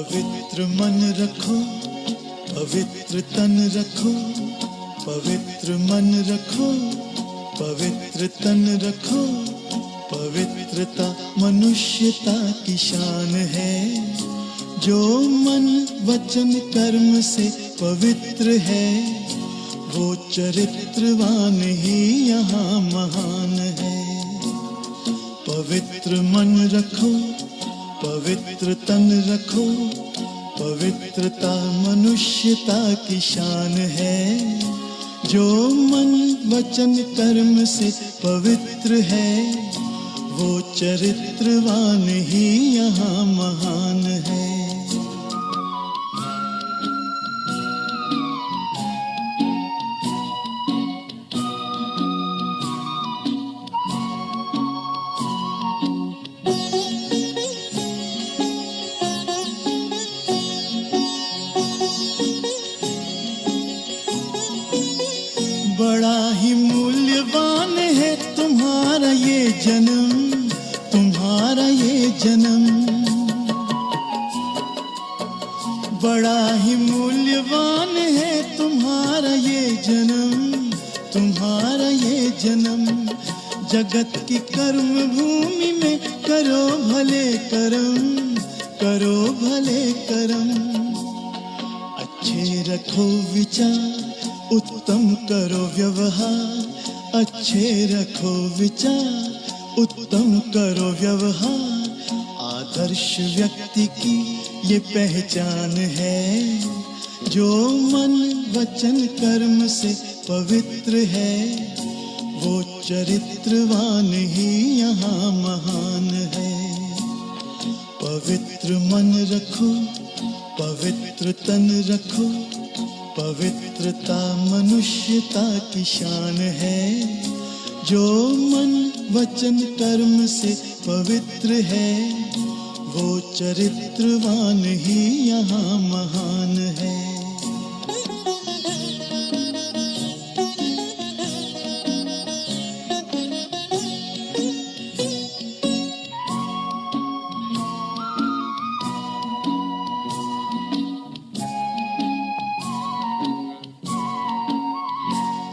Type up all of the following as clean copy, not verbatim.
पवित्र मन रखो, पवित्र तन रखो, पवित्र मन रखो, पवित्र तन रखो। पवित्रता मनुष्यता की शान है, जो मन वचन कर्म से पवित्र है, वो चरित्रवान ही यहाँ महान है। पवित्र मन रखो, पवित्र तन रखो, पवित्रता मनुष्यता की शान है, जो मन वचन कर्म से पवित्र है, वो चरित्रवान ही यहाँ महान है। बड़ा ही मूल्यवान है तुम्हारा ये जन्म, तुम्हारा ये जन्म। बड़ा ही मूल्यवान है तुम्हारा ये जन्म, तुम्हारा ये जन्म। जगत की कर्म भूमि में करो भले कर्म, करो भले कर्म। अच्छे रखो विचार, उत्तम करो व्यवहार, अच्छे रखो विचार, उत्तम करो व्यवहार। आदर्श व्यक्ति की ये पहचान है, जो मन वचन कर्म से पवित्र है, वो चरित्रवान ही यहाँ महान है। पवित्र मन रखो, पवित्र तन रखो, पवित्रता मनुष्यता की शान है, जो मन वचन कर्म से पवित्र है, वो चरित्रवान ही यहाँ महान है।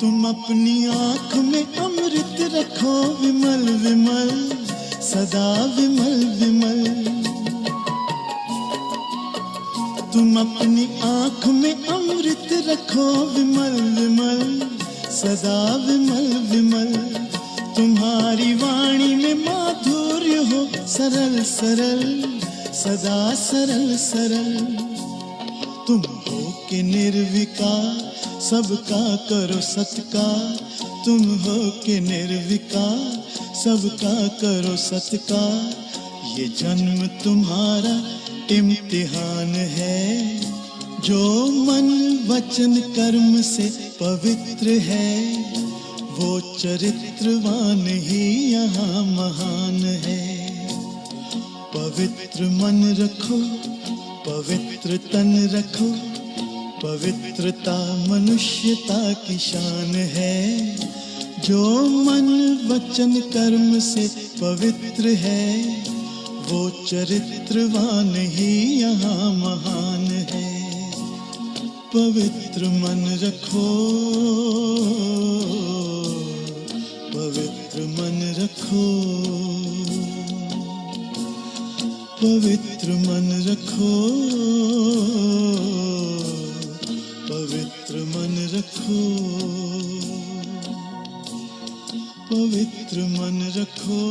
तुम अपनी आँख में अमृत रखो विमल विमल, सदा विमल विमल। तुम अपनी आँख में अमृत रखो विमल विमल, सदा विमल विमल। तुम्हारी वाणी में माधुर्य हो सरल सरल, सदा सरल सरल। तुम हो के निर्विकार, सबका करो सत्कार। तुम हो के निर्विकार, सबका करो सत्कार। ये जन्म तुम्हारा इम्तिहान है, जो मन वचन कर्म से पवित्र है, वो चरित्रवान ही यहाँ महान है। पवित्र मन रखो, पवित्र तन रखो, पवित्रता मनुष्यता की शान है, जो मन वचन कर्म से पवित्र है, वो चरित्रवान ही यहाँ महान है। पवित्र मन रखो, पवित्र मन रखो, पवित्र मन रखो, पवित्र मन रखो, पवित्र मन रखो।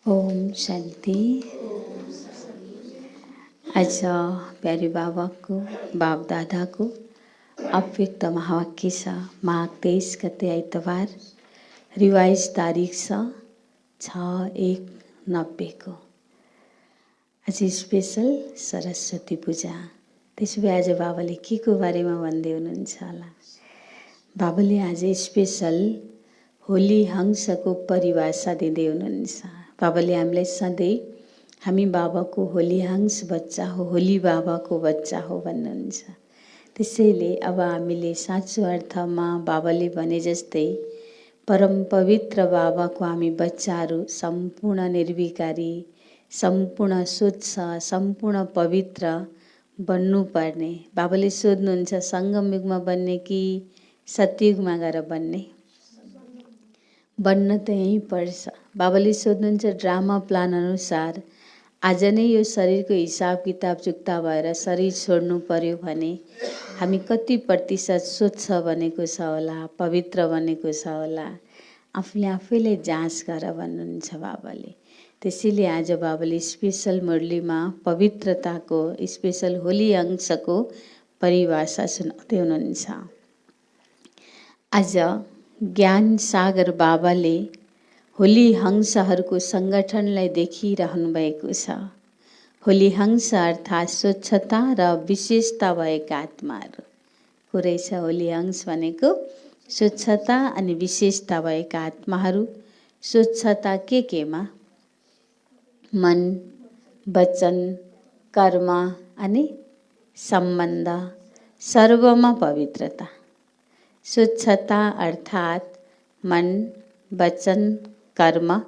ओम शांति। आज प्यारे बाबा को, बाप दादा को अव्यक्त महावाक्य सा माघ 23 गते आइतबार रिवाइज तारिख सा 6/1 90 को आज स्पेसल सरस्वती पूजा। त्यसो भए आज बाबाले के को बारेमा भन्दै हुनुहुन्छ होला? बाबाले आज स्पेसल होली हंसको परिभाषा दिँदै हुनुहुन्छ। बाबाले हामीलाई सधैँ हामी बाबाको होली हंस बच्चा हो, होली बाबाको बच्चा हो भन्नुहुन्छ। त्यसैले अब हामीले साँचो अर्थमा बाबाले भने जस्तै परम पवित्र बाबाको हामी बच्चाहरू सम्पूर्ण निर्विकारी, सम्पूर्ण स्वच्छ, सम्पूर्ण पवित्र बन्नुपर्ने। बाबाले सोध्नुहुन्छ सङ्गम युगमा बन्ने कि सत्ययुगमा गएर बन्ने? बन्न त यहीँ पर्छ। बाबाले सोध्नुहुन्छ ड्रामा प्लान अनुसार आज नै यो शरीरको हिसाब किताब चुक्ता भएर शरीर छोड्नु पर्यो भने हामी कति प्रतिशत स्वच्छ बनेको छ होला, पवित्र बनेको छ होला? आफूले आफैलाई जाँच गर भन्नुहुन्छ बाबाले। त्यसैले आज बाबाले स्पेसल मुरलीमा पवित्रताको स्पेसल होली अंशको परिभाषा सुनाउँदै हुनुहुन्छ। आज ज्ञान सागर बाबाले होली हंसहरूको सङ्गठनलाई देखिरहनु भएको छ। होली हंस अर्थात् स्वच्छता र विशेषता भएका आत्माहरू को रहेछ। होली हंस भनेको स्वच्छता अनि विशेषता भएका आत्माहरू। स्वच्छता केमा? मन, वचन, कर्म अनि सम्बन्ध सर्वमा पवित्रता। स्वच्छता अर्थात् मन, वचन, कर्म,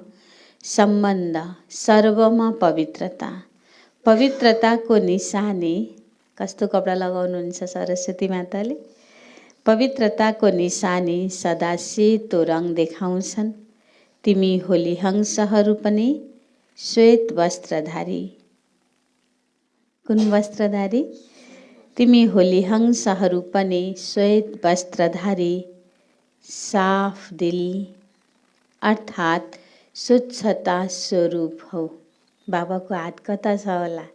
सम्बन्ध सर्वमा पवित्रता। पवित्रताको निशानी कस्तो कपडा लगाउनुहुन्छ सरस्वती माताले? पवित्रताको निशानी सदा सेतो रङ देखाउँछन्। तिमी होली हंसहरू पनि श्वेत वस्त्रधारी। कुन वस्त्रधारी? तिमी होली हंसहरू पनि श्वेत वस्त्रधारी, साफ दिल अर्थात् स्वच्छता स्वरूप हो। बाबाको हात कता छ होला?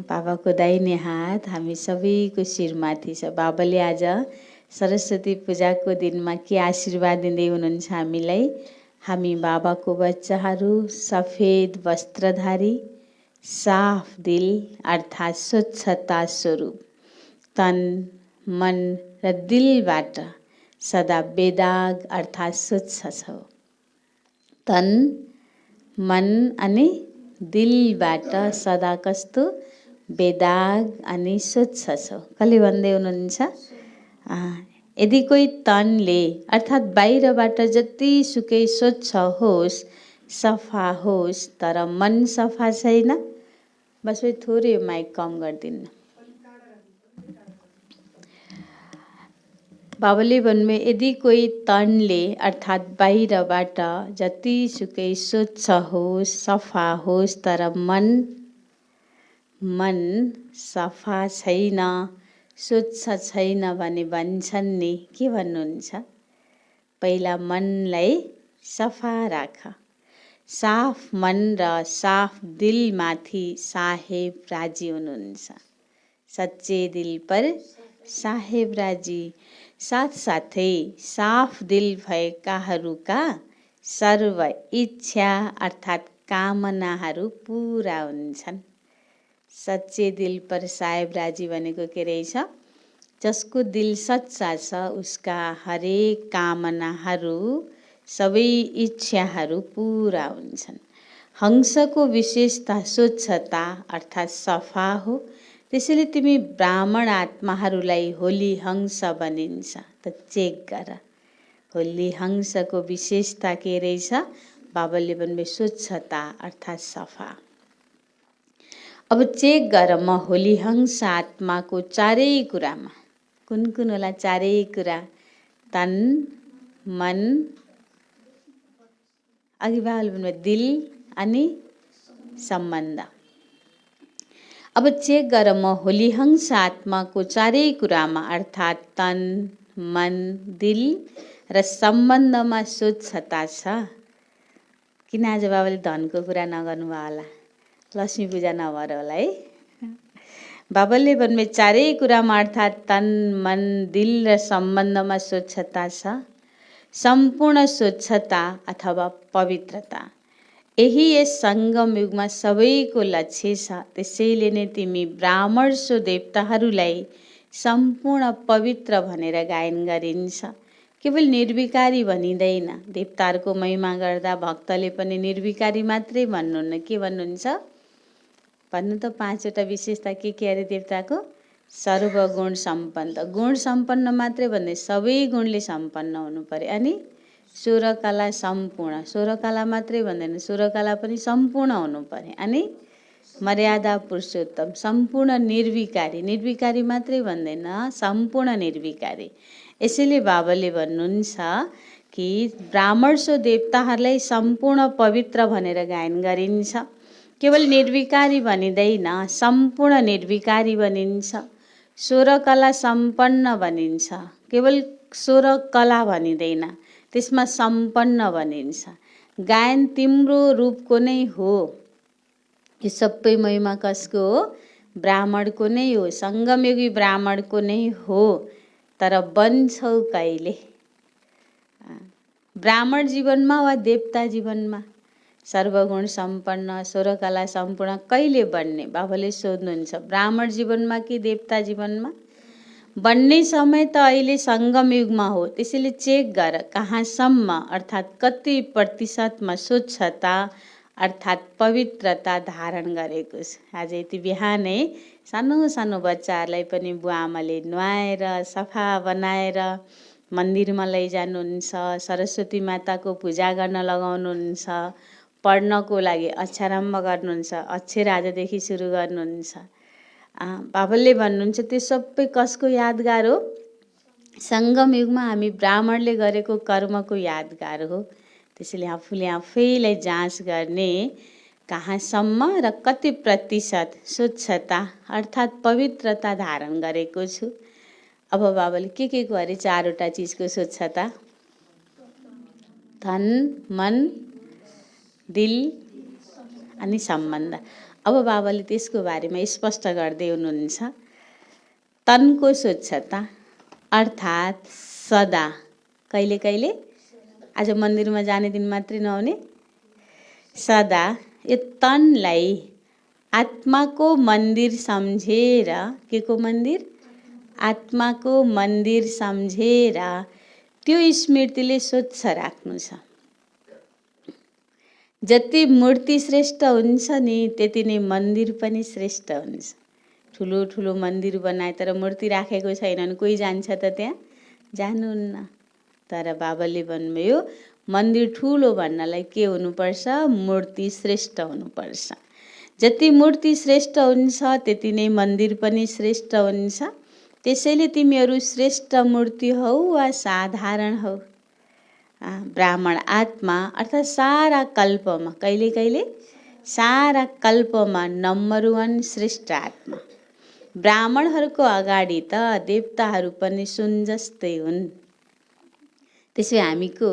बाबाको दाहिने हात हामी सबैको शिरमाथि छ। बाबाले आज सरस्वती पूजाको दिनमा के आशीर्वाद दिँदै हुनुहुन्छ हामीलाई? हामी बाबाको बच्चाहरू सफेद वस्त्रधारी, साफ दिल अर्थात् स्वच्छता स्वरूप, तन, मन र दिलबाट सदा बेदाग अर्थात् स्वच्छ छौ। तन, मन अनि दिलबाट सदा कस्तो? बेदाग अनि स्वच्छ छौ। कसले भन्दै हुनुहुन्छ? यदि कोही तनले अर्थात् बाहिरबाट जतिसुकै स्वच्छ होस्, सफा होस्, तर मन सफा छैन, बस थोरै माइक कम गरिदिनु। बाबाले भन्नुभयो यदि कोही तनले अर्थात् बाहिरबाट जतिसुकै स्वच्छ होस्, सफा होस्, तर मन सफा छैन, स्वच्छ छैन भने भन्छन् नि के भन्नुहुन्छ? पहिला मनलाई सफा राख। साफ मन र साफ दिलमाथि साहेब राजी हुनुहुन्छ। सच्चे दिल पर साहेब राजी। साथसाथै साफ दिल भएकाहरूका सर्व इच्छा अर्थात् कामनाहरू पुरा हुन्छन्। सच्चे दिल पर साहेब राजी भनेको के रहेछ? जसको दिल सच्चा छ उसका हरेक कामनाहरू, सबै इच्छाहरू पुरा हुन्छन्। हंसको विशेषता स्वच्छता अर्थात् सफा हो। त्यसैले तिमी ब्राह्मण आत्माहरूलाई होली हंस भनिन्छ। त चेक गर होली हंसको विशेषता के रहेछ? बाबाले भन्नुभयो स्वच्छता अर्थात् सफा। अब चेक गर म होली हंस आत्माको चारै कुरामा। कुन कुन होला चारै कुरा? तन, मन, अघि बाबाले भन्नुभयो दिल अनि सम्बन्ध। अब चेक गर म होली हंस आत्माको चारै कुरामा अर्थात् तन, मन, दिल र सम्बन्धमा स्वच्छता छ। किन आज बाबाले धनको कुरा नगर्नुभयो होला? लक्ष्मी पूजा नभएर होला है। बाबाले भन्नुभयो चारै कुरामा अर्थात् तन, मन, दिल र सम्बन्धमा स्वच्छता छ। सम्पूर्ण स्वच्छता अथवा पवित्रता यही यस सङ्गम युगमा सबैको लक्ष्य छ। त्यसैले नै तिमी ब्राह्मण सो देवताहरूलाई सम्पूर्ण पवित्र भनेर गायन गरिन्छ। केवल निर्विकारी भनिँदैन। देवताहरूको महिमा गर्दा भक्तले पनि निर्विकारी मात्रै भन्नुहुन्न, के भन्नुहुन्छ? भन्नु त, 5वटा विशेषता के अरे देवताको? सर्वगुण सम्पन्न। गुण सम्पन्न मात्रै भन्दै सबै गुणले सम्पन्न हुनु पर्यो। अनि 16 कला सम्पूर्ण। 16 कला मात्रै भन्दैन, 16 कला पनि सम्पूर्ण हुनु पर्यो। अनि मर्यादा पुरुषोत्तम, सम्पूर्ण निर्विकारी। निर्विकारी मात्रै भन्दैन, सम्पूर्ण निर्विकारी। यसैले बाबाले भन्नुहुन्छ कि ब्राह्मण सो देवताहरूलाई सम्पूर्ण पवित्र भनेर गायन गरिन्छ। केवल निर्विकारी भनिँदैन, सम्पूर्ण निर्विकारी भनिन्छ। 16 कला सम्पन्न भनिन्छ। केवल 16 कला भनिँदैन, त्यसमा सम्पन्न भनिन्छ। गायन तिम्रो रूपको नै हो। यो सबै महिमा कसको हो? ब्राह्मणको नै हो। सङ्गमयोगी ब्राह्मणको नै हो। तर बन्छौ कहिले? ब्राह्मण जीवनमा वा देवता जीवनमा? सर्वगुण सम्पन्न, 16 कला सम्पूर्ण कहिले बन्ने? बाबाले सोध्नुहुन्छ, ब्राह्मण जीवनमा कि देवता जीवनमा? बन्ने समय त अहिले सङ्गम युगमा हो। त्यसैले चेक गर कहाँसम्म, अर्थात् कति प्रतिशतमा स्वच्छता अर्थात् पवित्रता धारण गरेको छ। आज यति बिहानै सानो सानो बच्चाहरूलाई पनि बुवा आमाले नुहाएर सफा बनाएर मन्दिरमा लैजानुहुन्छ। सरस्वती माताको पूजा गर्न लगाउनुहुन्छ। पढ्नको लागि अक्षरारम्भ गर्नुहुन्छ। अक्षर आजदेखि सुरु गर्नुहुन्छ। बाबाले भन्नुहुन्छ त्यो सबै कसको यादगार हो? सङ्गम युगमा हामी ब्राह्मणले गरेको कर्मको यादगार हो। त्यसैले आफूले आफैलाई जाँच गर्ने, कहाँसम्म र कति प्रतिशत स्वच्छता अर्थात् पवित्रता धारण गरेको छु। अब बाबाले के को अरे 4वटा चिजको स्वच्छता? धन, मन, दिल अनि सम्बन्ध। अब बाबाले त्यसको बारेमा स्पष्ट गर्दै हुनुहुन्छ। तनको स्वच्छता अर्थात् सदा, कहिले कहिले, आज मन्दिरमा जाने दिन मात्रै नहुने, सदा यो तनलाई आत्माको मन्दिर सम्झेर, के को मन्दिर? आत्माको मन्दिर सम्झेर त्यो स्मृतिले स्वच्छ राख्नु छ। जति मूर्ति श्रेष्ठ हुन्छ नि, त्यति नै मन्दिर पनि श्रेष्ठ हुन्छ। ठुलो ठुलो मन्दिर बनाए तर मूर्ति राखेको छैनन्, कोही जान्छ त त्यहाँ? जानुहुन्न। तर बाबाले भन्नुभयो मन्दिर ठुलो भन्नलाई के हुनुपर्छ? मूर्ति श्रेष्ठ हुनुपर्छ। जति मूर्ति श्रेष्ठ हुन्छ त्यति नै मन्दिर पनि श्रेष्ठ हुन्छ। त्यसैले तिमीहरू श्रेष्ठ मूर्ति हौ वा साधारण हौ? ब्राह्मण आत्मा अर्थात् सारा कल्पमा, कहिले कहिले सारा कल्पमा नम्बर 1 श्रेष्ठ आत्मा। ब्राह्मणहरूको अगाडि त देवताहरू पनि सुन जस्तै हुन्। त्यसै हामीको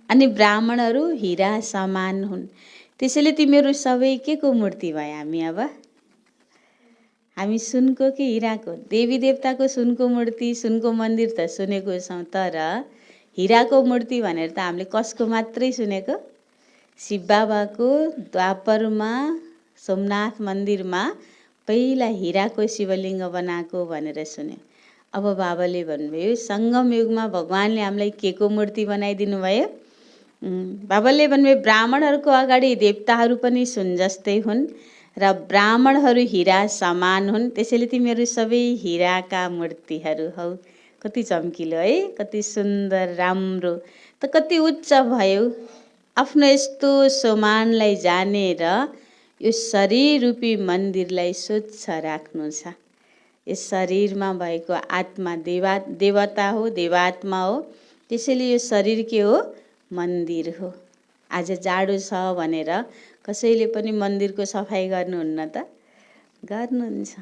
अनि ब्राह्मणहरू हिरा समान हुन्। त्यसैले तिमीहरू सबै के को मूर्ति भए? हामी सुनको कि हिराको? देवी देवताको सुनको मूर्ति, सुनको मन्दिर त सुनेको छौँ, तर हिराको मूर्ति भनेर त हामीले कसको मात्रै सुनेको? शिव बाबाको द्वापरमा सोमनाथ मन्दिरमा पहिला हिराको शिवलिङ्ग बनाएको भनेर सुन्यो। अब बाबाले भन्नुभयो सङ्गम युगमा भगवानले हामीलाई के को मूर्ति बनाइदिनु भयो? बाबाले भन्नुभयो ब्राह्मणहरूको अगाडि देवताहरू पनि सुन जस्तै हुन् र ब्राह्मणहरू हिरा समान हुन्। त्यसैले तिमीहरू सबै हिराका मूर्तिहरू हौ। कति चम्किलो है, कति सुन्दर, राम्रो, त कति उच्च भयो। आफ्नो यस्तो सम्मानलाई जानेर यो शरीर रूपी मन्दिरलाई स्वच्छ राख्नु छ। यस शरीरमा भएको आत्मा देवता हो, देवात्मा हो। त्यसैले यो शरीर के हो? मन्दिर हो। आज जाडो छ भनेर कसैले पनि मन्दिरको सफाई गर्नुहुन्न त? गर्नुहुन्छ।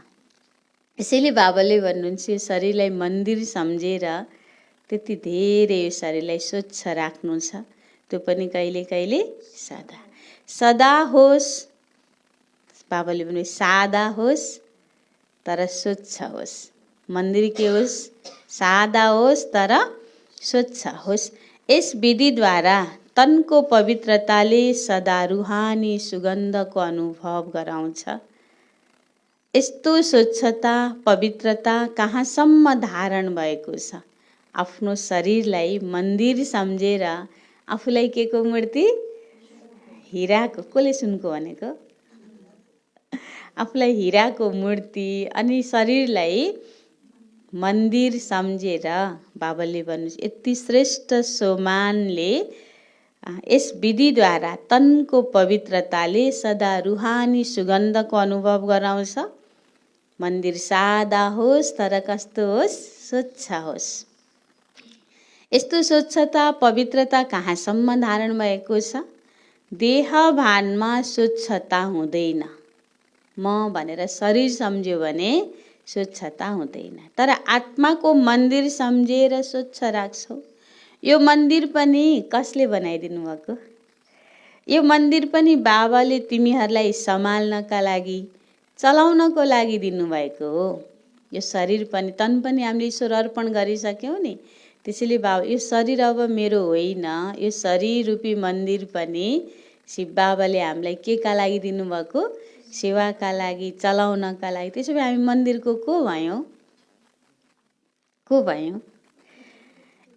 यसैले बाबाले भन्नुहुन्छ यो शरीरलाई मन्दिर सम्झेर त्यति धेरै यो शरीरलाई स्वच्छ राख्नु छ। त्यो पनि कहिले कहिले सदा। सदा होस्, बाबाले भन्नु सादा होस् तर स्वच्छ होस्। मन्दिर के होस्? सादा होस् तर स्वच्छ होस्। यस विधिद्वारा तनको पवित्रताले सदा रुहानी सुगन्धको अनुभव गराउँछ। यस्तो स्वच्छता पवित्रता कहाँसम्म धारण भएको छ? आफ्नो शरीरलाई मन्दिर सम्झेर आफूलाई के को मूर्ति? हिराको। कसले सुनको भनेको? आफूलाई हिराको मूर्ति अनि शरीरलाई मन्दिर सम्झेर बाबाले भन्नु यति श्रेष्ठ सोमानले यस विधिद्वारा तनको पवित्रताले सदा रुहानी सुगन्धको अनुभव गराउँछ। मन्दिर सादा होस् तर कस्तो होस्? स्वच्छ होस्। यस्तो स्वच्छता पवित्रता कहाँसम्म धारण भएको छ? देह भानमा स्वच्छता हुँदैन। म भनेर शरीर सम्झ्यो भने स्वच्छता हुँदैन। तर आत्माको मन्दिर सम्झेर स्वच्छ राख्छौ। यो मन्दिर पनि कसले बनाइदिनु भएको? यो मन्दिर पनि बाबाले तिमीहरूलाई सम्हाल्नका लागि, चलाउनको लागि दिनुभएको हो। यो शरीर पनि तन पनि हामीले ईश्वर अर्पण गरिसक्यौँ नि। त्यसैले बाबा यो शरीर अब मेरो होइन, यो शरीर रूपी मन्दिर पनि शिव बाबाले हामीलाई केका लागि दिनुभएको? सेवाका लागि, चलाउनका लागि। त्यसो भए हामी मन्दिरको को भयौँ? को भयौँ?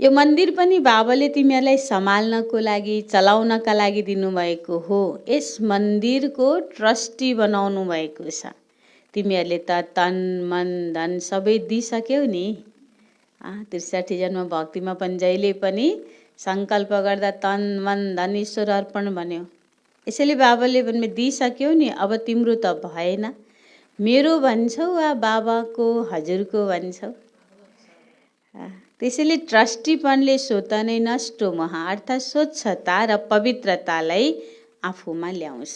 यो मन्दिर पनि बाबाले तिमीहरूलाई सम्हाल्नको लागि, चलाउनका लागि दिनुभएको हो। यस मन्दिरको ट्रस्टी बनाउनु भएको छ। तिमीहरूले त तन मन धन सबै दिइसक्यौ नि। 63 जन्म भक्तिमा पनि जहिले पनि सङ्कल्प गर्दा तन मन धन ईश्वर अर्पण भन्यो। यसैले बाबाले भन्ने दिइसक्यौ नि, अब तिम्रो त भएन। मेरो भन्छौ वा बाबाको हजुरको भन्छौ? त्यसैले ट्रस्टीपनले स्वत नै नष्ट महा अर्थात् स्वच्छता र पवित्रतालाई आफूमा ल्याउँछ।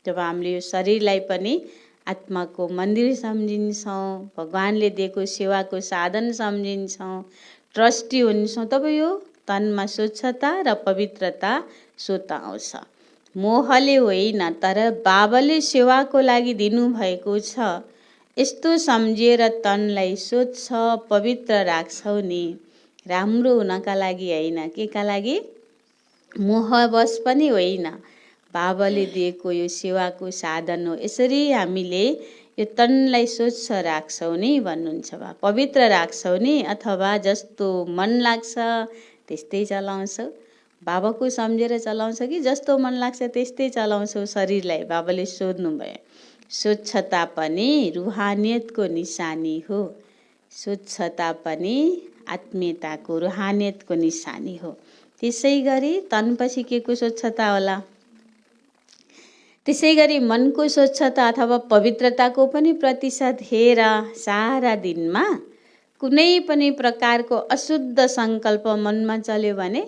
जब हामीले यो शरीरलाई पनि आत्माको मन्दिर सम्झिन्छौँ, भगवानले दिएको सेवाको साधन सम्झिन्छौँ, ट्रस्टी हुन्छौँ, तब यो तनमा स्वच्छता र पवित्रता स्वत आउँछ। मोहले होइन, तर बाबाले सेवाको लागि दिनुभएको छ। यस्तो सम्झिएर तनलाई स्वच्छ पवित्र राख्छौ नि, राम्रो हुनका लागि होइन, केका लागि? मोहवश पनि होइन, बाबाले दिएको यो सेवाको साधन हो। यसरी हामीले यो तनलाई स्वच्छ राख्छौ नि भन्नुहुन्छ बा, पवित्र राख्छौ नि, अथवा जस्तो मन लाग्छ त्यस्तै चलाउँछौ। बाबाको सम्झेर चलाउँछ कि जस्तो मन लाग्छ त्यस्तै चलाउँछौ शरीरलाई? बाबाले सोध्नुभयो। स्वच्छता पनि रुहानियतको निशानी हो। स्वच्छता पनि आत्मीयताको रुहानियतको निशानी हो। त्यसै गरी तनपछि के को स्वच्छता होला? त्यसै गरी मनको स्वच्छता अथवा पवित्रताको पनि प्रतिशत हेर। सारा दिनमा कुनै पनि प्रकारको अशुद्ध सङ्कल्प मनमा चल्यो भने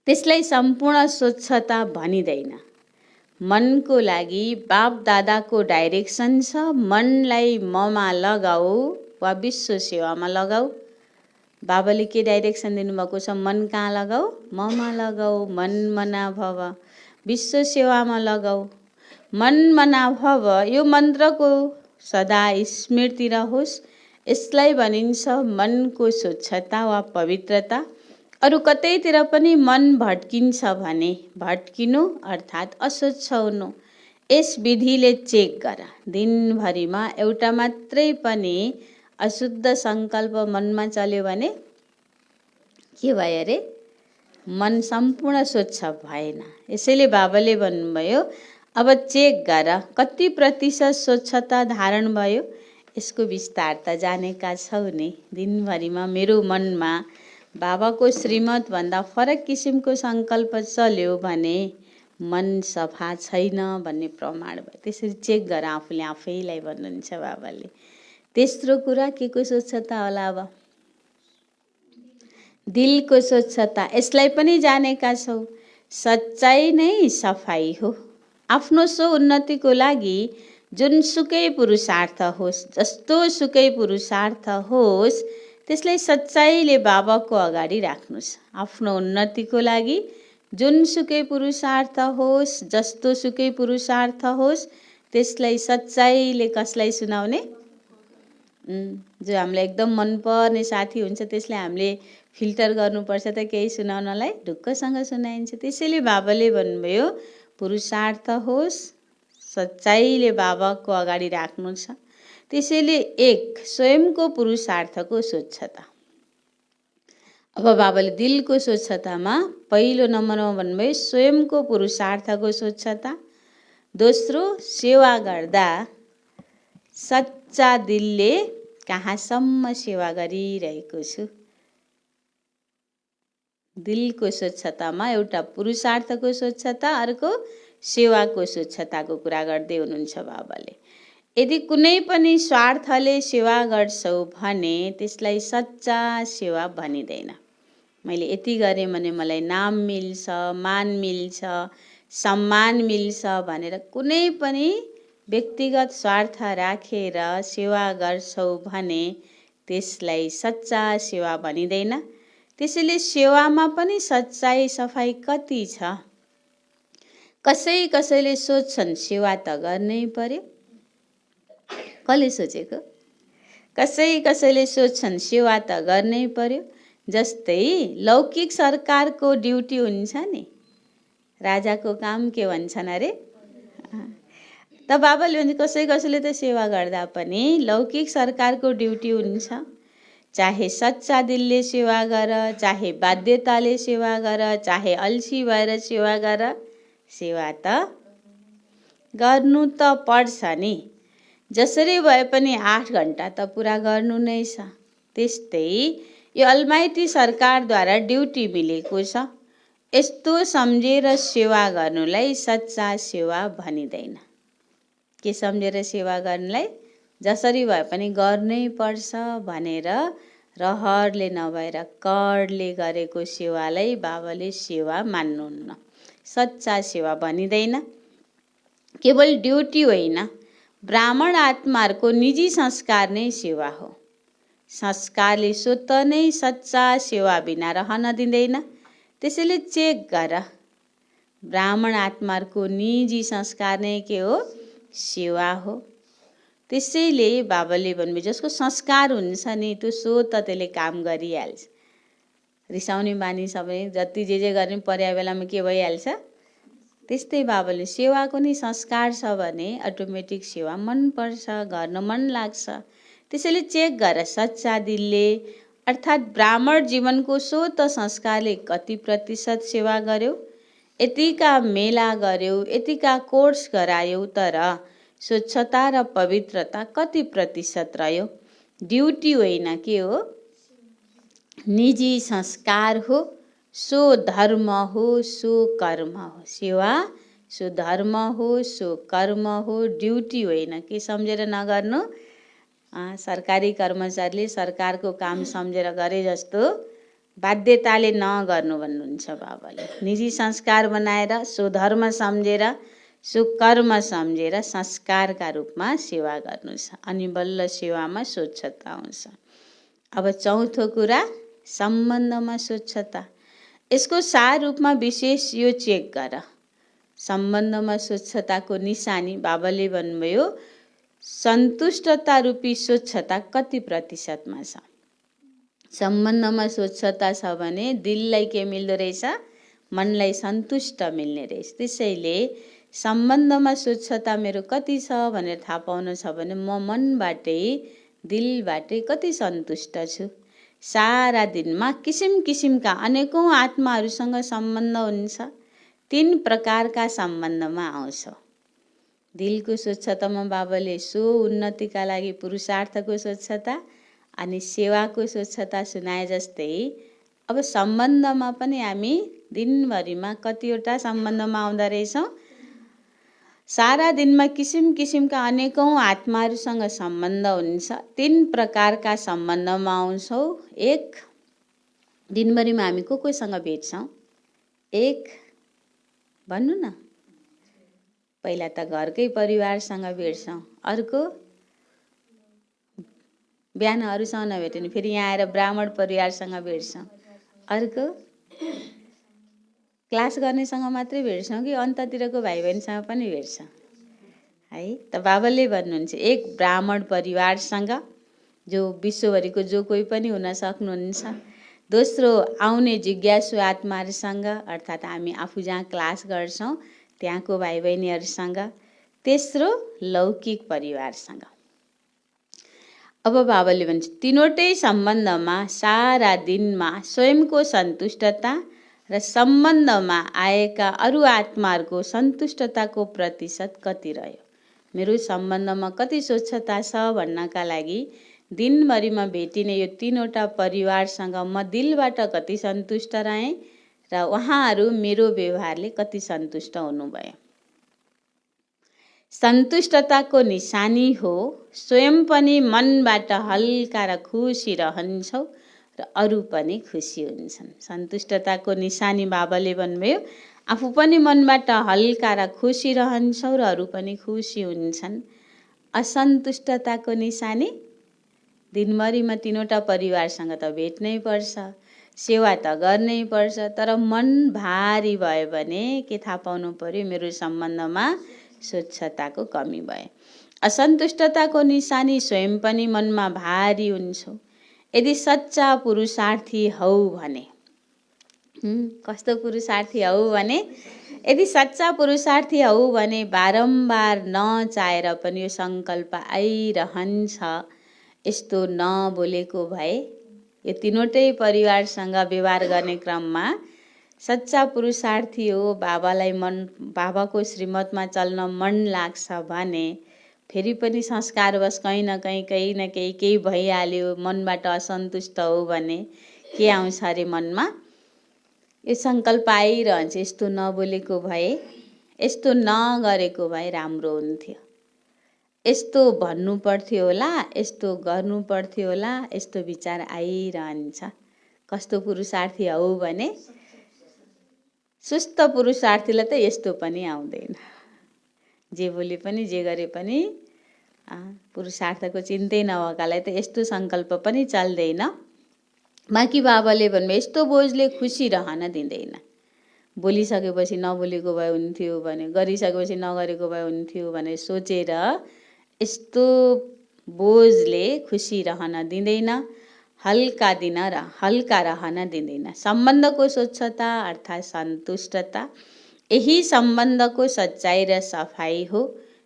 त्यसलाई सम्पूर्ण स्वच्छता भनिँदैन। मनको लागि बाप दादाको डाइरेक्सन छ, मनलाई ममा लगाऊ वा विश्व सेवामा लगाऊ। बाबाले के डाइरेक्सन दिनुभएको छ? मन कहाँ लगाऊ? ममा लगाऊ। मन मना भव, विश्व सेवामा लगाऊ। मन मना भव यो मन्त्रको सदा स्मृति रहोस्। यसलाई भनिन्छ मनको स्वच्छता वा पवित्रता। अरू कतैतिर पनि मन भट्किन्छ भने भट्किनु अर्थात् अस्वच्छ हुनु। यस विधिले चेक गर। दिनभरिमा एउटा मात्रै पनि अशुद्ध सङ्कल्प मनमा चल्यो भने के भयो अरे? मन सम्पूर्ण स्वच्छ भएन। यसैले बाबाले भन्नुभयो अब चेक गर कति प्रतिशत स्वच्छता धारण भयो। यसको विस्तार त जानेका छौ नि। दिनभरिमा मेरो मनमा बाबाको श्रीमत भन्दा फरक किसिमको सङ्कल्प चल्यो भने मन सफा छैन भन्ने प्रमाण भयो। त्यसरी चेक गर आफूले आफैलाई भन्नुहुन्छ बाबाले। तेस्रो कुरा के को स्वच्छता होला? अब दिलको स्वच्छता। यसलाई पनि जानेका छौ। सच्चाइ नै सफाई हो। आफ्नो स्व उन्नतिको लागि जुनसुकै पुरुषार्थ होस्, जस्तो सुकै पुरुषार्थ होस्, त्यसलाई सच्चाइले बाबाको अगाडि राख्नुहोस्। आफ्नो उन्नतिको लागि जुनसुकै पुरुषार्थ होस्, जस्तो सुकै पुरुषार्थ होस्, त्यसलाई सच्चाइले कसलाई सुनाउने? जो हामीलाई एकदम मनपर्ने साथी हुन्छ त्यसलाई हामीले फिल्टर गर्नुपर्छ त केही सुनाउनलाई ढुक्कसँग सुनाइन्छ। त्यसैले बाबाले भन्नुभयो पुरुषार्थ होस्, सच्चाइले बाबाको अगाडि राख्नु छ। त्यसैले एक स्वयंको पुरुषार्थको स्वच्छता। अब बाबाले दिलको स्वच्छतामा पहिलो नम्बरमा भन्नुभयो स्वयंको पुरुषार्थको स्वच्छता। दोस्रो, सेवा गर्दा सच्चा दिलले कहाँसम्म सेवा गरिरहेको छु। दिलको स्वच्छतामा एउटा पुरुषार्थको स्वच्छता, अर्को सेवाको स्वच्छताको कुरा गर्दै हुनुहुन्छ बाबाले। यदि कुनै पनि स्वार्थले सेवा गर्छौ भने त्यसलाई सच्चा सेवा भनिँदैन। मैले यति गरेँ भने मलाई नाम मिल्छ, मान मिल्छ, सम्मान मिल्छ भनेर कुनै पनि व्यक्तिगत स्वार्थ राखेर सेवा गर्छौ भने त्यसलाई सच्चा सेवा भनिँदैन। त्यसैले सेवामा पनि सच्चाइ सफाइ कति छ। कसैले सोच्छन् सेवा त गर्नै पर्यो। कसले सोचेको? कसैले सोच्छन् सेवा त गर्नै पर्यो। जस्तै लौकिक सरकारको ड्युटी हुन्छ नि, राजाको काम के भन्छन् अरे? त बाबाले भन्छ कसैले त सेवा गर्दा पनि लौकिक सरकारको ड्युटी हुन्छ। चाहे सच्चा दिलले सेवा गर, चाहे बाध्यताले सेवा गर, चाहे अल्छी भएर सेवा गर, सेवा त गर्नु त पर्छ नि। जसरी भए पनि 8 घण्टा त पुरा गर्नु नै छ। त्यस्तै यो अलमाइटी सरकारद्वारा ड्युटी मिलेको छ। यस्तो सम्झेर सेवा गर्नुलाई सच्चा सेवा भनिँदैन। के सम्झेर सेवा गर्नुलाई? जसरी भए पनि गर्नै पर्छ भनेर रहरले नभएर करले गरेको सेवालाई बाबाले सेवा मान्नुहुन्न। सच्चा सेवा भनिँदैन। केवल ड्युटी होइन, ब्राह्मण आत्माहरूको निजी संस्कार नै सेवा हो। संस्कारले स्वत नै सच्चा सेवा बिना रहन दिँदैन। त्यसैले चेक गर, ब्राह्मण आत्माहरूको निजी संस्कार नै के हो? सेवा हो। त्यसैले बाबाले भन्नुभयो जसको संस्कार हुन्छ नि त्यो स्वत त्यसले काम गरिहाल्छ। रिसाउने बानी सबै जति जे गर्ने पर्या बेलामा के भइहाल्छ। त्यस्तै बाबाले सेवाको नि संस्कार छ भने अटोमेटिक सेवा मनपर्छ, गर्न मन लाग्छ। त्यसैले चेक गर सच्चा दिलले, अर्थात् ब्राह्मण जीवनको स्वत संस्कारले कति प्रतिशत सेवा गर्यो। यतिका मेला गर्यो, यतिका कोर्स गरायो, तर स्वच्छता र पवित्रता कति प्रतिशत रह्यो? ड्युटी होइन, के हो? निजी संस्कार हो। सो धर्म हो, सो कर्म हो। सेवा सो धर्म हो, सो कर्म हो, ड्युटी होइन। के सम्झेर नगर्नु? सरकारी कर्मचारीले सरकारको काम सम्झेर गरे जस्तो बाध्यताले नगर्नु भन्नुहुन्छ बाबाले। निजी संस्कार बनाएर, सो धर्म सम्झेर, सो कर्म सम्झेर संस्कारका रूपमा सेवा गर्नु छ। अनि बल्ल सेवामा स्वच्छता आउँछ। अब चौथो कुरा, सम्बन्धमा स्वच्छता। यसको सार रूपमा विशेष यो चेक गर। सम्बन्धमा स्वच्छताको निशानी बाबाले भन्नुभयो सन्तुष्टता रूपी स्वच्छता कति प्रतिशतमा छ? सम्बन्धमा स्वच्छता छ भने दिललाई के मिल्दो रहेछ? मनलाई सन्तुष्ट मिल्ने रहेछ। त्यसैले सम्बन्धमा स्वच्छता मेरो कति छ भनेर थाहा पाउनु छ भने म मनबाटै दिलबाटै कति सन्तुष्ट छु। सारा दिनमा किसिम किसिमका अनेकौं आत्माहरूसँग सम्बन्ध हुन्छ। 3 प्रकारका सम्बन्धमा आउँछ। दिलको स्वच्छतामा बाबाले सो उन्नतिका लागि पुरुषार्थको स्वच्छता अनि सेवाको स्वच्छता सुनाए जस्तै अब सम्बन्धमा पनि हामी दिनभरिमा कतिवटा सम्बन्धमा आउँदा रहेछौँ। सारा दिनमा किसिम किसिमका अनेकौं आत्माहरूसँग सम्बन्ध हुन्छ। 3 प्रकारका सम्बन्धमा आउँछौँ। 1, दिनभरिमा हामी कोसँग भेट्छौँ? 1 भन्नु न। पहिला त घरकै परिवारसँग भेट्छौँ। अर्को बिहान अरूसँग नभेट्यो भने फेरि यहाँ आएर ब्राह्मण परिवारसँग भेट्छौँ। अर्को क्लास गर्नेसँग मात्रै भेट्छौँ कि अन्ततिरको भाइ बहिनीसँग पनि भेट्छौँ है। त बाबाले भन्नुहुन्छ 1 ब्राह्मण परिवारसँग, जो विश्वभरिको जो कोही पनि हुन सक्नुहुन्छ। दोस्रो आउने जिज्ञासु आत्माहरूसँग अर्थात् हामी आफू जहाँ क्लास गर्छौँ त्यहाँको भाइ बहिनीहरूसँग। तेस्रो लौकिक परिवारसँग। अब बाबाले भन्छ तीनवटै सम्बन्धमा सारा दिनमा स्वयंको सन्तुष्टता र सम्बन्धमा आएका अरू आत्माहरूको सन्तुष्टताको प्रतिशत कति रह्यो। मेरो सम्बन्धमा कति स्वच्छता छ भन्नका लागि दिनभरिमा भेटिने यो तीनवटा परिवारसँग म दिलबाट कति सन्तुष्ट रहेँ र उहाँहरू मेरो व्यवहारले कति सन्तुष्ट हुनुभयो। सन्तुष्टताको निशानी हो स्वयं पनि मनबाट हल्का र खुसी रहन्छौ र अरू पनि खुसी हुन्छन्। सन्तुष्टताको निशानी बाबाले भन्नुभयो आफू पनि मनबाट हल्का र खुसी रहन्छौ र अरू पनि खुसी हुन्छन्। असन्तुष्टताको निशानी दिनभरिमा तीनवटा परिवारसँग त भेट्नै पर्छ, सेवा त गर्नै पर्छ, तर मन भारी भयो भने के थाहा पाउनु पर्यो, मेरो सम्बन्धमा स्वच्छताको कमी भयो। असन्तुष्टताको निशानी स्वयं पनि मनमा भारी हुन्छौ। यदि सच्चा पुरुषार्थी हौ भने, कस्तो पुरुषार्थी हौ भने, यदि सच्चा पुरुषार्थी हौ भने बारम्बार नचाहेर पनि यो सङ्कल्प आइरहन्छ, यस्तो नबोलेको भए यो तीनवटै परिवारसँग व्यवहार गर्ने क्रममा सच्चा पुरुषार्थी हो, बाबाको श्रीमतमा चल्न मन लाग्छ भने फेरि पनि संस्कारवश कहीँ न कहीँ केही भइहाल्यो, मनबाट असन्तुष्ट हो भने के आउँछ अरे मनमा, यो सङ्कल्प आइरहन्छ यस्तो नबोलेको भए, यस्तो नगरेको भए राम्रो हुन्थ्यो, यस्तो भन्नु पर्थ्यो होला, यस्तो गर्नु पर्थ्यो होला, यस्तो विचार आइरहन्छ। कस्तो पुरुषार्थी हौ भने सुस्त पुरुषार्थीलाई त यस्तो पनि आउँदैन। जे बोले पनि जे गरे पनि पुरुषार्थको चिन्तै नभएकालाई त यस्तो सङ्कल्प पनि चल्दैन। बाँकी बाबाले भन्नुभयो यस्तो बोझले खुसी रहन दिँदैन। बोलिसकेपछि नबोलेको भए हुन्थ्यो भने, गरिसकेपछि नगरेको भए हुन्थ्यो भने सोचेर यस्तो बोझले खुसी रहन दिँदैन, हल्का रहन दिँदैन। सम्बन्धको स्वच्छता अर्थात् सन्तुष्टता यही सम्बन्धको सच्चाइ र सफाई हो।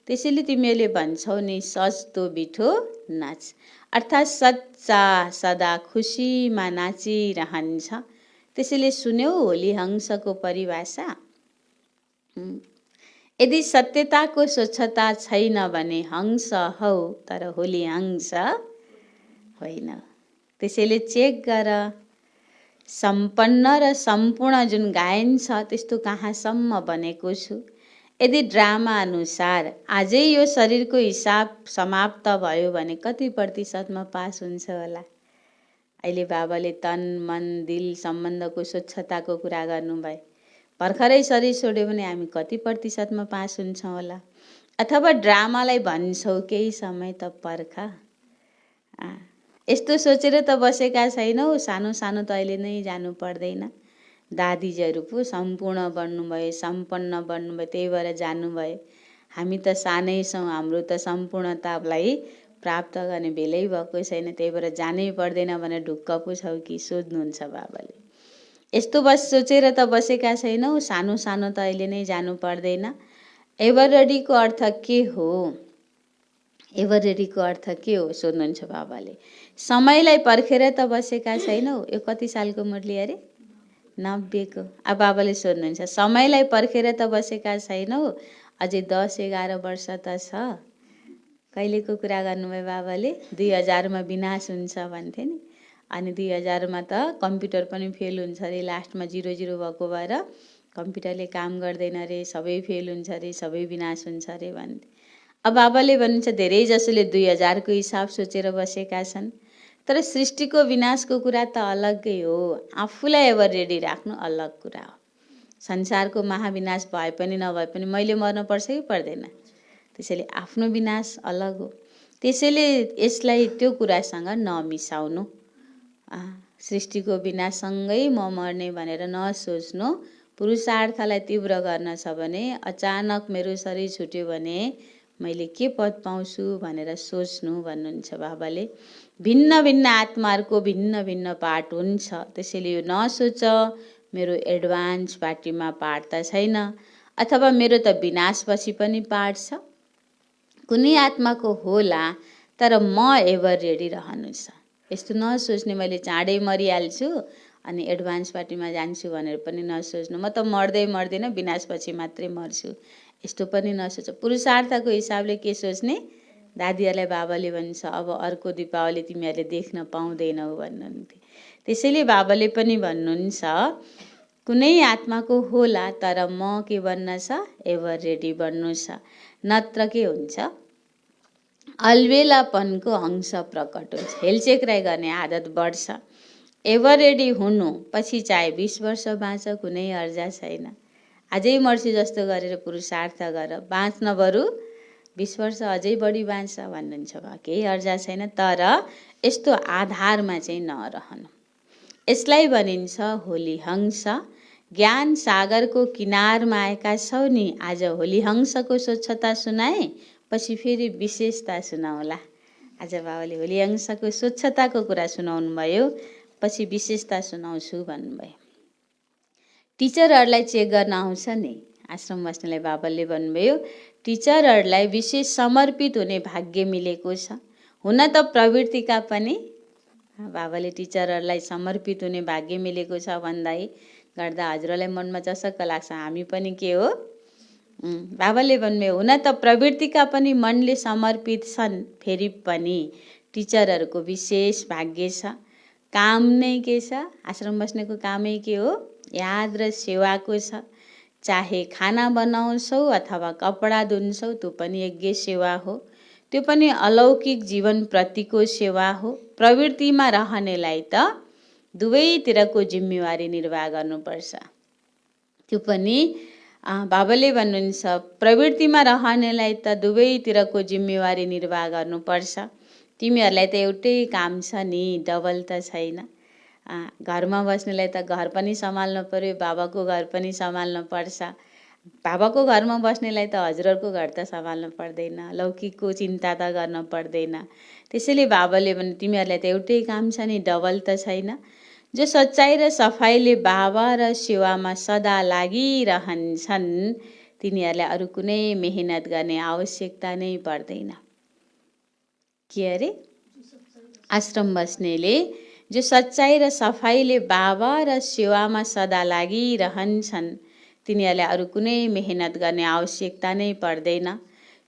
त्यसैले तिमीले भन्छौ नि सस्तो बिठो नाच, अर्थात् सच्चा सदा खुसीमा नाचिरहन्छ। त्यसैले सुन्यौ होली हंसको परिभाषा। यदि सत्यताको स्वच्छता छैन भने हंस हौ तर होली हंस होइन। त्यसैले चेक गर। सम्पन्न र सम्पूर्ण जुन गायन छ त्यस्तो कहाँसम्म बनेको छु। यदि ड्रामा अनुसार आजै यो शरीरको हिसाब समाप्त भयो भने कति प्रतिशतमा पास हुन्छ होला। अहिले बाबाले तन मन दिल सम्बन्धको स्वच्छताको कुरा गर्नुभयो। भर्खरै शरीर छोड्यो भने हामी कति प्रतिशतमा पास हुन्छौँ होला। अथवा ड्रामालाई भन्छौ केही समय त पर्ख। यस्तो सोचेर त बसेका छैनौ सानो सानो त अहिले नै जानु पर्दैन। दादिजीहरू पो सम्पूर्ण बन्नुभयो, सम्पन्न बन्नुभयो, त्यही भएर जानुभयो। हामी त सानै छौँ, हाम्रो त सम्पूर्णतालाई प्राप्त गर्ने बेलै भएको छैन, त्यही भएर जानै पर्दैन भनेर ढुक्क पो छौ कि सोध्नुहुन्छ बाबाले। यस्तो बस सोचेर त बसेका छैनौ सानो सानो त अहिले नै जानु पर्दैन। एभर रेडीको अर्थ के हो? एभर रेडीको अर्थ के हो सोध्नुहुन्छ बाबाले। समयलाई पर्खेर त बसेका छैनौ। यो कति सालको मुरली अरे? 90 को। अब बाबाले सोध्नुहुन्छ समयलाई पर्खेर त बसेका छैनौ, अझै 10-11 वर्ष त छ। कहिलेको कुरा गर्नुभयो बाबाले? 2000 मा विनाश हुन्छ भन्थे नि। अनि 2000 मा त कम्प्युटर पनि फेल हुन्छ अरे, लास्टमा 00 भएको भएर कम्प्युटरले काम गर्दैन अरे, सबै फेल हुन्छ अरे, सबै विनाश हुन्छ अरे भन्थे। अब बाबाले भन्नुहुन्छ धेरै जसोले 2000 को हिसाब सोचेर बसेका छन्, तर सृष्टिको विनाशको कुरा त अलग्गै हो। आफूलाई एभर रेडी राख्नु अलग कुरा हो। संसारको महाविनाश भए पनि नभए पनि मैले मर्न पर्छ कि पर्दैन? त्यसैले आफ्नो विनाश अलग हो। त्यसैले यसलाई त्यो कुरासँग नमिसाउनु। सृष्टिको विनाशसँगै म मर्ने भनेर नसोच्नु। पुरुषार्थलाई तीव्र गर्न छ भने अचानक मेरो शरीर छुट्यो भने मैले के पद पाउँछु भनेर सोच्नु भन्नुहुन्छ बाबाले। भिन्न भिन्न आत्माहरूको भिन्न भिन्न पाठ हुन्छ, त्यसैले यो नसोच मेरो एडभान्स पार्टीमा पाठ त छैन अथवा मेरो त विनाशपछि पनि पाठ छ। कुनै आत्माको होला तर म एभर रेडी रहनु छ। यस्तो नसोच्ने मैले चाँडै मरिहाल्छु अनि एडभान्स पार्टीमा जान्छु भनेर पनि नसोच्नु, म त मर्दै मर्दैन विनाशपछि मात्रै मर्छु, यस्तो पनि नसोच। पुरुषार्थको हिसाबले के सोच्ने, दादीहरूलाई बाबाले भन्छ अब अर्को दीपावली तिमीहरूले देख्न पाउँदैनौ भन्नुहुन्थ्यो। त्यसैले बाबाले पनि भन्नुहुन्छ कुनै आत्माको होला तर म के बन्न छ, एभर रेडी बन्नु छ, नत्र के हुन्छ अलबेलापनको अंश प्रकट हुन्छ, हेलचेक्राइ गर्ने आदत बढ्छ। एभर रेडी हुनु पछि चाहे 20 वर्ष बाँच कुनै अर्जा छैन, अझै मर्छु जस्तो गरेर पुरुषार्थ गर, बाँच्न बरु 20 वर्ष अझै बढी बाँच्छ भन्नुहुन्छ बा, केही अर्जा छैन। तर यस्तो आधारमा चाहिँ नरहनु, यसलाई भनिन्छ होली हंस। ज्ञान सागरको किनारमा आएका छौ नि, आज होली हंसको स्वच्छता सुनाए पछि फेरि विशेषता सुनाउला। आज बाबाले होली हंसको स्वच्छताको कुरा सुनाउनु भयो, पछि विशेषता सुनाउँछु भन्नुभयो। टिचरहरूलाई चेक गर्न आउँछ नि, आश्रम बस्नेलाई बाबाले भन्नुभयो टिचरहरूलाई विशेष समर्पित हुने भाग्य मिलेको छ। हुन त प्रवृत्तिका पनि बाबाले टिचरहरूलाई समर्पित हुने भाग्य मिलेको छ भन्दै गर्दा हजुरलाई मनमा चसक्क लाग्छ हामी पनि के हो। बाबाले भन्नुभयो हुन त प्रवृत्तिका पनि मनले समर्पित छन्, फेरि पनि टिचरहरूको विशेष भाग्य छ। काम नै के छ, आश्रम बस्नेको कामै के हो, याद र सेवाको छ। चाहे खाना बनाउँछौ अथवा कपडा धुन्छौ त्यो पनि यज्ञ सेवा हो, त्यो पनि अलौकिक जीवन प्रतिको सेवा हो। प्रवृत्तिमा रहनेलाई त दुवैतिरको जिम्मेवारी निर्वाह गर्नुपर्छ। त्यो पनि बाबाले भन्नुहुन्छ प्रवृत्तिमा रहनेलाई त दुवैतिरको जिम्मेवारी निर्वाह गर्नुपर्छ। तिमीहरूलाई त एउटै काम छ नि, डबल त छैन। घरमा बस्नेलाई त घर पनि सम्हाल्नु पर्यो, बाबाको घर पनि सम्हाल्नु पर्छ। बाबाको घरमा बस्नेलाई त हजुरहरूको घर त सम्हाल्नु पर्दैन, लौकिकको चिन्ता त गर्न पर्दैन। त्यसैले बाबाले भने तिमीहरूलाई त एउटै काम छ नि, डबल त छैन। जो सच्चाइ र सफाइले बाबा र सेवामा सदा लागिरहन्छन् तिनीहरूलाई अरू कुनै मेहनत गर्ने आवश्यकता नै पर्दैन। के अरे, आश्रम बस्नेले जो सच्चाइ र सफाइले बाबा र सेवामा सदा लागिरहन्छन् तिनीहरूलाई अरू कुनै मेहनत गर्ने आवश्यकता नै पर्दैन।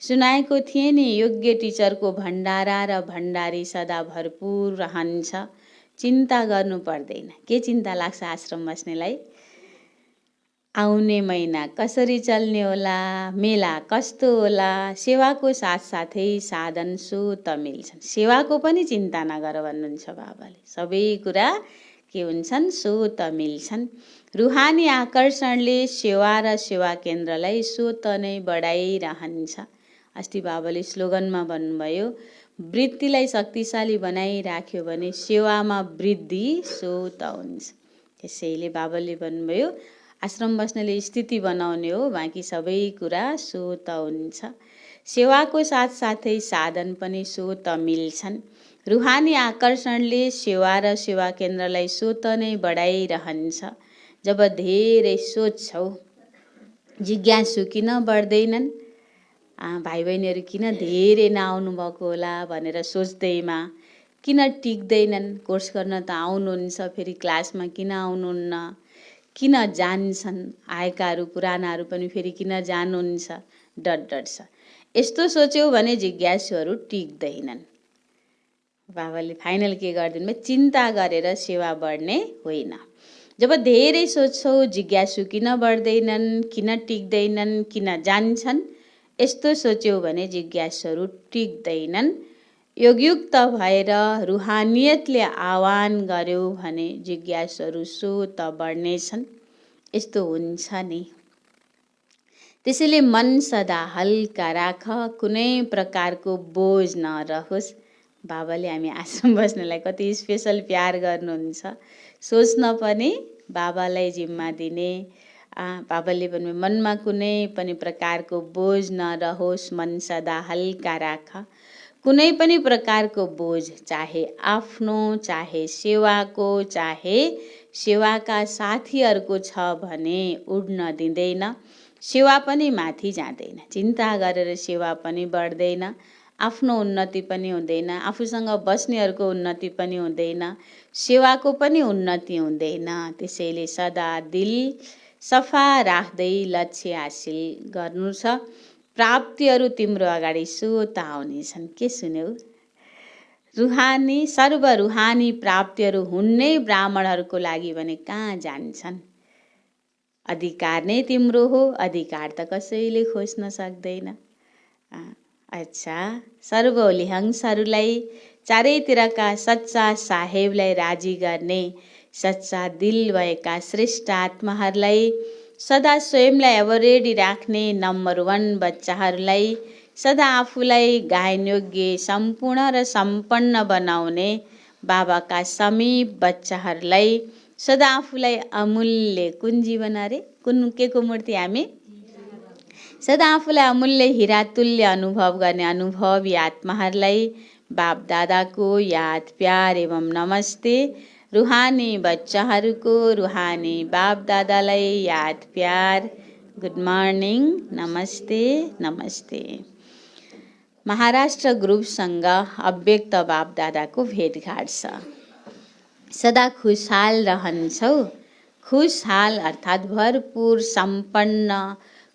सुनाएको थिएँ नि योग्य टिचरको भण्डारा र भण्डारी सदा भरपुर रहन्छ, चिन्ता गर्नु पर्दैन। के चिन्ता लाग्छ आश्रम बस्नेलाई, आउने महिना कसरी चल्ने होला, मेला कस्तो होला, सेवाको साथसाथै साधन सुत मिल्छन्, सेवाको पनि चिन्ता नगर भन्नुहुन्छ बाबाले। सबै कुरा के हुन्छन्, सुत मिल्छन्। रुहानी आकर्षणले सेवा र सेवा केन्द्रलाई सुत नै बढाइरहन्छ। अस्ति बाबाले स्लोगनमा भन्नुभयो वृत्तिलाई शक्तिशाली बनाइराख्यो भने सेवामा वृद्धि सुत हुन्छ। त्यसैले बाबाले भन्नुभयो आश्रम बस्नेले स्थिति बनाउने हो, बाँकी सबै कुरा सुत हुन्छ। सेवाको साथसाथै साधन पनि सुत मिल्छन्। रुहानी आकर्षणले सेवा र सेवा केन्द्रलाई सुत नै बढाइरहन्छ। जब धेरै सोच्छौ जिज्ञासु किन बढ्दैनन्, भाइ बहिनीहरू किन धेरै नआउनु भएको होला भनेर सोच्दैमा किन टिक्दैनन्, कोर्स गर्न त आउनुहुन्छ फेरि क्लासमा किन आउनुहुन्न, किन जान्छन्, आएकाहरू पुरानाहरू पनि फेरि किन जानुहुन्छ, डट छ। यस्तो सोच्यौ भने जिज्ञासुहरू टिक्दैनन्। बाबाले फाइनल के गरिदिनु, चिन्ता गरेर सेवा बढ्ने होइन। जब धेरै सोच्छौ जिज्ञासु किन बढ्दैनन्, किन टिक्दैनन्, किन जान्छन्, यस्तो सोच्यौ भने जिज्ञासुहरू टिक्दैनन्। योगयुक्त भएर रुहानियतले आह्वान गर्यौ भने जिज्ञासुहरू सुत बढ्नेछन्। यस्तो हुन्छ नि। त्यसैले मन सदा हल्का राख, कुनै प्रकारको बोझ नरहोस्। बाबाले हामी आश्रम बस्नेलाई कति स्पेसल प्यार गर्नुहुन्छ। सोच्न पनि बाबालाई जिम्मा दिने, बाबाले भन्नु मनमा कुनै पनि प्रकारको बोझ नरहोस्, मन सदा हल्का राख। कुनै पनि प्रकारको बोझ, चाहे आफ्नो, चाहे सेवाको, चाहे सेवाका साथीहरूको छ भने उड्न दिँदैन। सेवा पनि माथि जाँदैन, चिन्ता गरेर सेवा पनि बढ्दैन, आफ्नो उन्नति पनि हुँदैन, आफूसँग बस्नेहरूको उन्नति पनि हुँदैन, सेवाको पनि उन्नति हुँदैन। त्यसैले सदा दिल सफा राख्दै लक्ष्य हासिल गर्नु छ। प्राप्तिहरू तिम्रो अगाडि सुत आउनेछन्। के सुन्यौ? रुहानी सर्व रुहानी प्राप्तिहरू हुन्नै ब्राह्मणहरूको लागि भने कहाँ जान्छन्? अधिकार नै तिम्रो हो, अधिकार त कसैले खोज्न सक्दैन। अच्छा, सर्वोलिहंसहरूलाई, चारैतिरका सच्चा साहेबलाई राजी गर्ने, सच्चा दिल भएका श्रेष्ठ आत्माहरूलाई, सदा स्वयंलाई एभरेडी राख्ने नम्बर 1 बच्चाहरूलाई, सदा आफूलाई गायन योग्य, सम्पूर्ण र सम्पन्न बनाउने बाबाका समीप बच्चाहरूलाई, सदा आफूलाई अमूल्य कुन जीवन अरे कुन के को मूर्ति हामी सदा आफूलाई अमूल्य हीरा तुल्य अनुभव गर्ने अनुभवी आत्माहरूलाई बाप दादाको याद प्यार एवं नमस्ते। रुहानी बच्चाहरूको रुहानी बाप दादालाई याद प्यार, गुड मर्निङ, नमस्ते नमस्ते। महाराष्ट्र ग्रुपसँग अव्यक्त बाप दादाको भेटघाट छ। सदा खुशहाल रहन्छौ। खुशहाल अर्थात् भरपूर सम्पन्न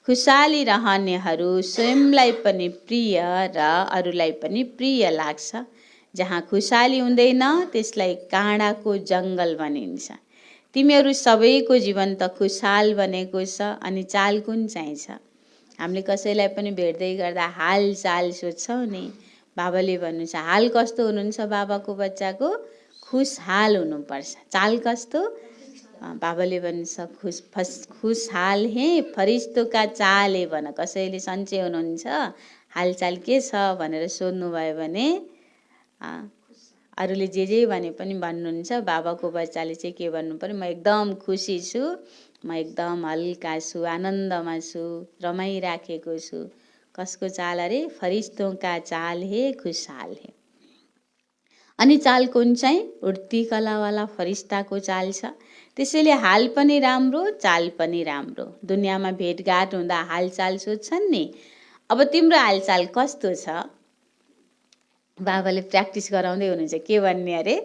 खुशाली रहनेहरू स्वयंलाई पनि प्रिय र अरूलाई पनि प्रिय लाग्छ। जहाँ खुशाली हुँदैन त्यसलाई काँडाको जङ्गल भनिन्छ। तिमीहरू सबैको जीवन त खुशाल बनेको छ, अनि चाल कुन चाहिन्छ? हामीले कसैलाई पनि भेट्दै गर्दा हाल चाल सोध्छौँ नि। बाबाले भन्नुहुन्छ हाल कस्तो हुनुहुन्छ बाबाको बच्चाको? खुशहाल हुनुपर्छ। चाल कस्तो? बाबाले भन्नुहुन्छ खुशहाल हे फरिश्तों का चाल है भन। कसैले सन्चै हुनुहुन्छ, हालचाल के छ भनेर सोध्नुभयो भने अरूले जे भने पनि भन्नुहुन्छ, बाबाको बच्चाले चाहिँ के भन्नु पर्यो? म एकदम खुसी छु, म एकदम हल्का छु, आनन्दमा छु, रमाइराखेको छु। कसको चाल अरे? फरिश्तों का चाल है, खुशहाल है। अनि चाल कुन चाहिँ? उड्ती कलावाला फरिस्ताको चाल छ। त्यसैले हाल पनि राम्रो, चाल पनि राम्रो। दुनियाँमा भेटघाट हुँदा हालचाल सोध्छन् नि। अब तिम्रो हालचाल कस्तो छ? बाबाले प्र्याक्टिस गराउँदै हुनुहुन्छ। के भन्ने अरे?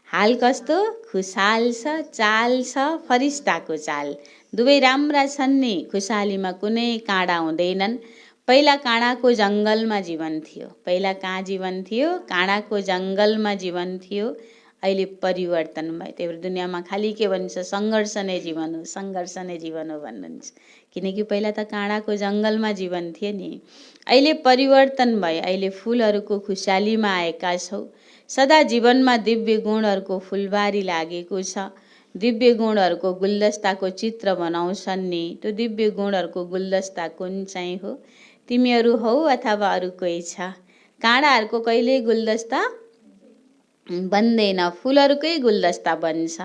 हाल कस्तो? खुशहाल छ, चाल छ फरिस्ताको चाल। दुवै राम्रा छन् नि। खुशालीमा कुनै काँडा हुँदैनन्। पहिला काँडाको जङ्गलमा जीवन थियो। पहिला कहाँ जीवन थियो? काँडाको जङ्गलमा जीवन थियो। अहिले परिवर्तन भयो। त्यही भएर दुनियाँमा खालि के भन्छ? सङ्घर्ष नै जीवन हो, सङ्घर्ष नै जीवन हो भन्नुहुन्छ। किनकि पहिला त काँडाको जङ्गलमा जीवन थियो नि। अहिले परिवर्तन भयो। अहिले फुलहरूको खुशालीमा आएका छौ। सदा जीवनमा दिव्य गुणहरूको फुलबारी लागेको छ। दिव्य गुणहरूको गुलदस्ताको चित्र बनाउँछन् नि। त्यो दिव्य गुणहरूको गुलदस्ता कुन चाहिँ हो? तिमीहरू हौ अथवा अरू कोही छ? काँडाहरूको कहिले गुलदस्ता बन्दैन, फुलहरूकै गुलदस्ता बन्छ।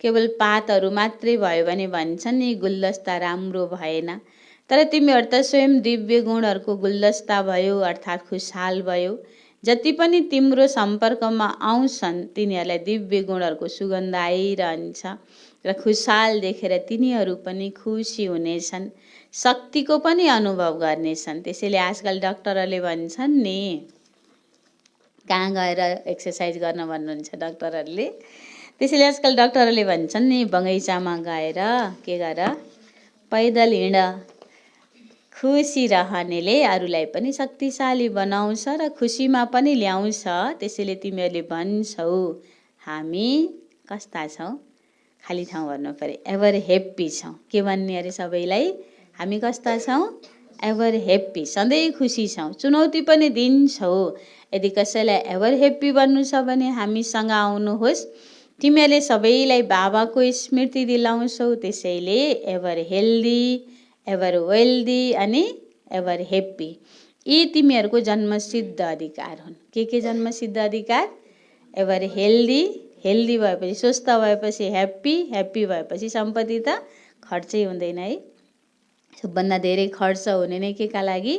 केवल पातहरू मात्रै भयो भने भन्छन् नि गुलदस्ता राम्रो भएन। तर तिमीहरू त स्वयं दिव्य गुणहरूको गुलदस्ता भयो, अर्थात् खुशहाल भयो। जति पनि तिम्रो सम्पर्कमा आउँछन् तिनीहरूलाई दिव्य गुणहरूको सुगन्ध आइरहन्छ र खुशहाल देखेर तिनीहरू पनि खुसी हुनेछन्, शक्तिको पनि अनुभव गर्नेछन्। त्यसैले आजकल डाक्टरहरूले भन्छन् नि, कहाँ गएर एक्सर्साइज गर्न भन्नुहुन्छ डाक्टरहरूले? त्यसैले आजकल डाक्टरहरूले भन्छन् नि, बगैँचामा गएर के गर? पैदल हिँड। खुसी रहनेले अरूलाई पनि शक्तिशाली बनाउँछ र खुसीमा पनि ल्याउँछ। त्यसैले तिमीहरूले भन्छौ हामी कस्ता छौँ? खाली ठाउँ भन्नु पर्यो। एभर ह्याप्पी छौँ। के भन्ने अरे सबैलाई? हामी कस्ता छौँ? एभर ह्याप्पी, सधैँ खुसी छौँ। चुनौती पनि दिन्छौ। यदि कसैलाई एभर ह्याप्पी भन्नु छ भने हामीसँग आउनुहोस्। तिमीहरूले सबैलाई बाबाको स्मृति दिलाउँछौ। त्यसैले एभर हेल्दी, एभर वेल्दी अनि एभर ह्याप्पी, यी तिमीहरूको जन्मसिद्ध अधिकार हुन्। के जन्मसिद्ध अधिकार? एभर हेल्दी, हेल्दी भएपछि स्वस्थ भएपछि ह्याप्पी, ह्याप्पी भएपछि सम्पत्ति त खर्चै हुँदैन है। सबभन्दा धेरै खर्च हुने नै केका लागि?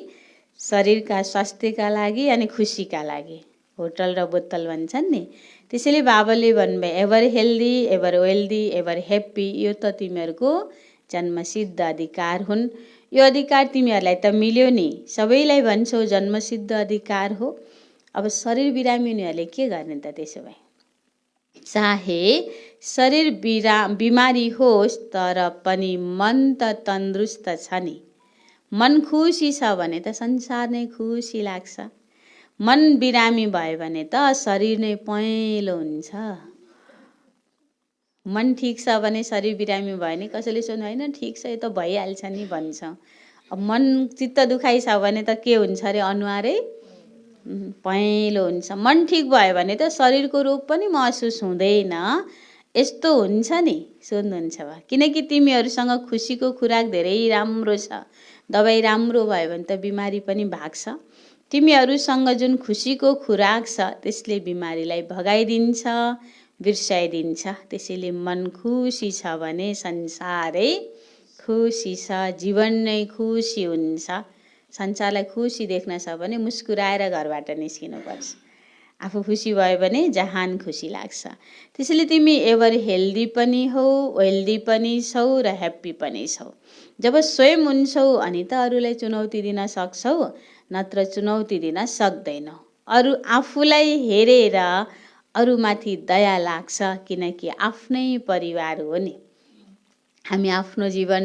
शरीरका स्वास्थ्यका लागि अनि खुसीका लागि। होटल र बोतल भन्छन् नि। त्यसैले बाबाले भन्नुभयो ever healthy ever wealthy ever happy, यो त तिमीहरूको जन्मसिद्ध अधिकार हुन्। यो अधिकार तिमीहरूलाई त मिल्यो नि, सबैलाई भन्छौ जन्मसिद्ध अधिकार हो। अब शरीर बिरामी हुनेहरूले के गर्ने त त्यसो भए? चाहे शरीर बिमारी होस् तर पनि मन त तन्दुरुस्त छ नि। मन खुसी छ भने त संसार नै खुसी लाग्छ। मन बिरामी भयो भने त शरीर नै पहेँलो हुन्छ। मन ठिक छ भने शरीर बिरामी भयो भने कसैले सोध्नु होइन ठिक छ यो त भइहाल्छ नि भन्छ। अब मन चित्त दुखाइ छ भने त के हुन्छ अरे? अनुहारै पहेँलो हुन्छ। मन ठिक भयो भने त शरीरको रोग पनि महसुस हुँदैन। यस्तो हुन्छ नि? सोध्नुहुन्छ वा? किनकि तिमीहरूसँग खुसीको खुराक धेरै राम्रो छ। दबाई राम्रो भयो भने त बिमारी पनि भाग्छ। तिमीहरूसँग जुन खुसीको खुराक छ त्यसले बिमारीलाई भगाइदिन्छ, बिर्साइदिन्छ। त्यसैले मन खुसी छ भने संसारै खुसी छ, जीवन नै खुसी हुन्छ। संसारलाई खुसी देख्न छ भने मुस्कुराएर घरबाट निस्किनुपर्छ। आफू खुसी भयो भने जहान खुसी लाग्छ। त्यसैले तिमी एभर हेल्दी पनि हौ, वेल्दी पनि छौ र ह्याप्पी पनि छौ। जब स्वयं हुन्छौ अनि त अरूलाई चुनौती दिन सक्छौ, नत्र चुनौती दिन सक्दैनौ। अरू आफूलाई हेरेर अरूमाथि दया लाग्छ, किनकि आफ्नै परिवार हो नि। हामी आफ्नो जीवन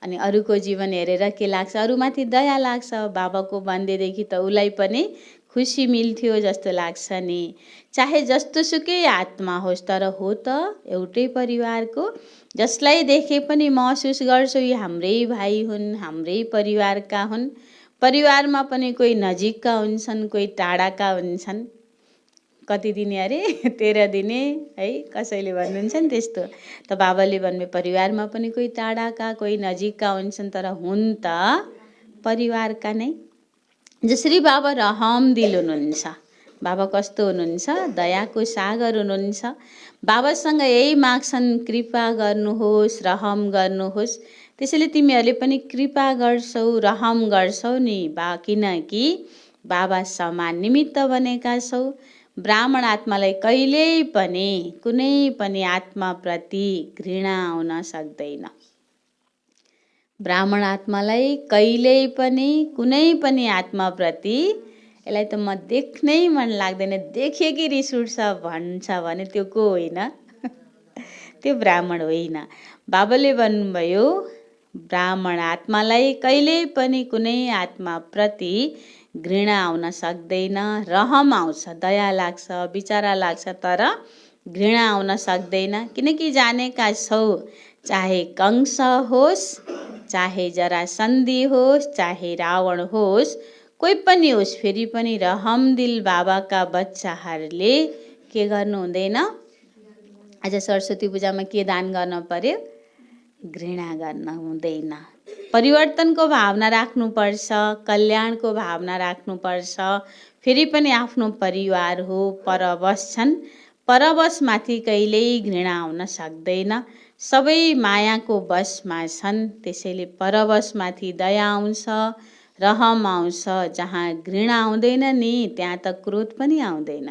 अनि अरूको जीवन हेरेर के लाग्छ? अरूमाथि दया लाग्छ। बाबाको बान्देदेखि त उसलाई पनि खुसी मिल्थ्यो जस्तो लाग्छ नि। चाहे जस्तोसुकै आत्मा होस् तर हो त एउटै परिवारको। जसलाई देखे पनि महसुस गर्छौ यी हाम्रै भाइ हुन्, हाम्रै परिवारका हुन्। परिवारमा पनि कोही नजिकका हुन्छन्, कोही टाढाका हुन्छन्। कति दिने अरे? 13 दिने है, कसैले भन्नुहुन्छ नि त्यस्तो। त बाबाले भन्नुभयो परिवारमा पनि कोही टाढाका कोही नजिकका हुन्छन् तर हुन् त परिवारका नै। जसरी बाबा रहमदिल हुनुहुन्छ। बाबा कस्तो हुनुहुन्छ? दयाको सागर हुनुहुन्छ। बाबासँग यही माग्छन् कृपा गर्नुहोस्, रहम गर्नुहोस्। त्यसैले तिमीहरूले पनि कृपा गर्छौ, रहम गर्छौ नि किनकि बाबा समान निमित्त बनेका छौ। ब्राह्मण आत्मालाई कहिल्यै पनि कुनै पनि आत्माप्रति घृणा आउन सक्दैन। ब्राह्मण आत्मालाई कहिल्यै पनि कुनै पनि आत्माप्रति यसलाई त म देख्नै मन लाग्दैन, देखे कि रिस उठ्छ भन्छ भने त्यो को होइन? त्यो ब्राह्मण होइन। बाबाले भन्नुभयो ब्राह्मण आत्मालाई कहिल्यै पनि कुनै आत्माप्रति घृणा आउन सक्दैन। रहम आउँछ, दया लाग्छ, विचारा लाग्छ तर घृणा आउन सक्दैन। किनकि जानेका छौ चाहे कंस होस्, चाहे जरासन्धी होस्, चाहे रावण होस्, कोही पनि होस्, फेरि पनि रहमदिल बाबाका बच्चाहरूले के गर्नु हुँदैन? आज सरस्वती पूजामा के दान गर्न पर्यो? घृणा गर्न हुँदैन। परिवर्तनको भावना राख्नुपर्छ, कल्याणको भावना राख्नुपर्छ। फेरि पनि आफ्नो परिवार हो, परवश छन्। परवशमाथि कहिल्यै घृणा आउन सक्दैन। सबै मायाको वशमा छन्। त्यसैले परवशमाथि दया आउँछ, रहम आउँछ। जहाँ घृणा आउँदैन नि त्यहाँ त क्रोध पनि आउँदैन।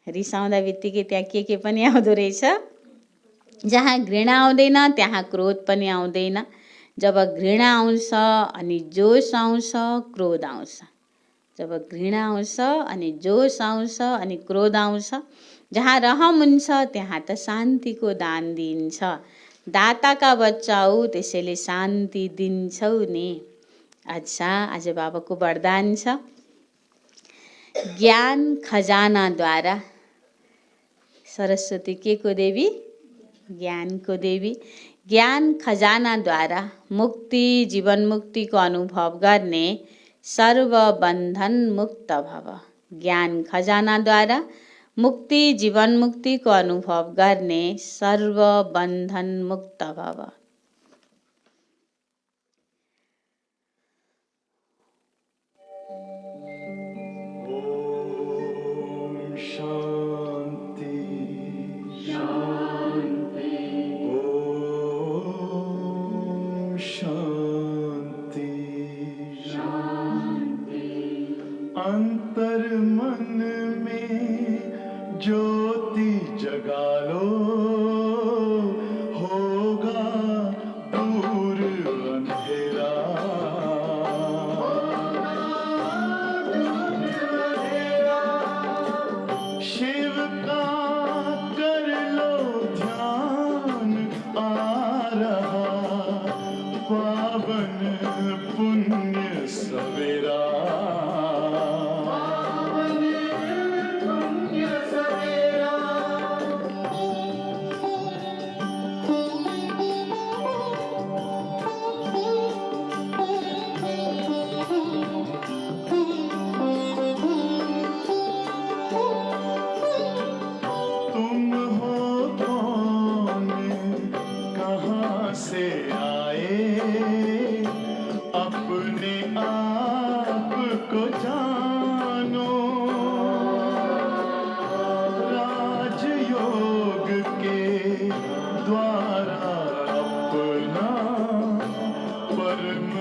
रिसाउँदा बित्तिकै त्यहाँ के पनि आउँदो रहेछ? जहाँ घृणा आउँदैन त्यहाँ क्रोध पनि आउँदैन। जब घृणा आउँछ अनि जोस आउँछ, क्रोध आउँछ। जब घृणा आउँछ अनि जोस आउँछ अनि क्रोध आउँछ। जहाँ रहम हुन्छ त्यहाँ त शान्तिको दान दिन्छ। दाताका बच्चा हौ, त्यसैले शान्ति दिन्छौ नि। अच्छा, आज बाबाको वरदान छ ज्ञान खजानाद्वारा। सरस्वती के को देवी? ज्ञानको देवी। ज्ञान खजानाद्वारा मुक्ति, जीवन मुक्तिको अनुभव गर्ने सर्वबन्धन मुक्त भव। ज्ञान खजानाद्वारा मुक्ति, जीवन मुक्तिको अनुभव गर्ने सर्वबन्धन मुक्त भव। शांति शांति।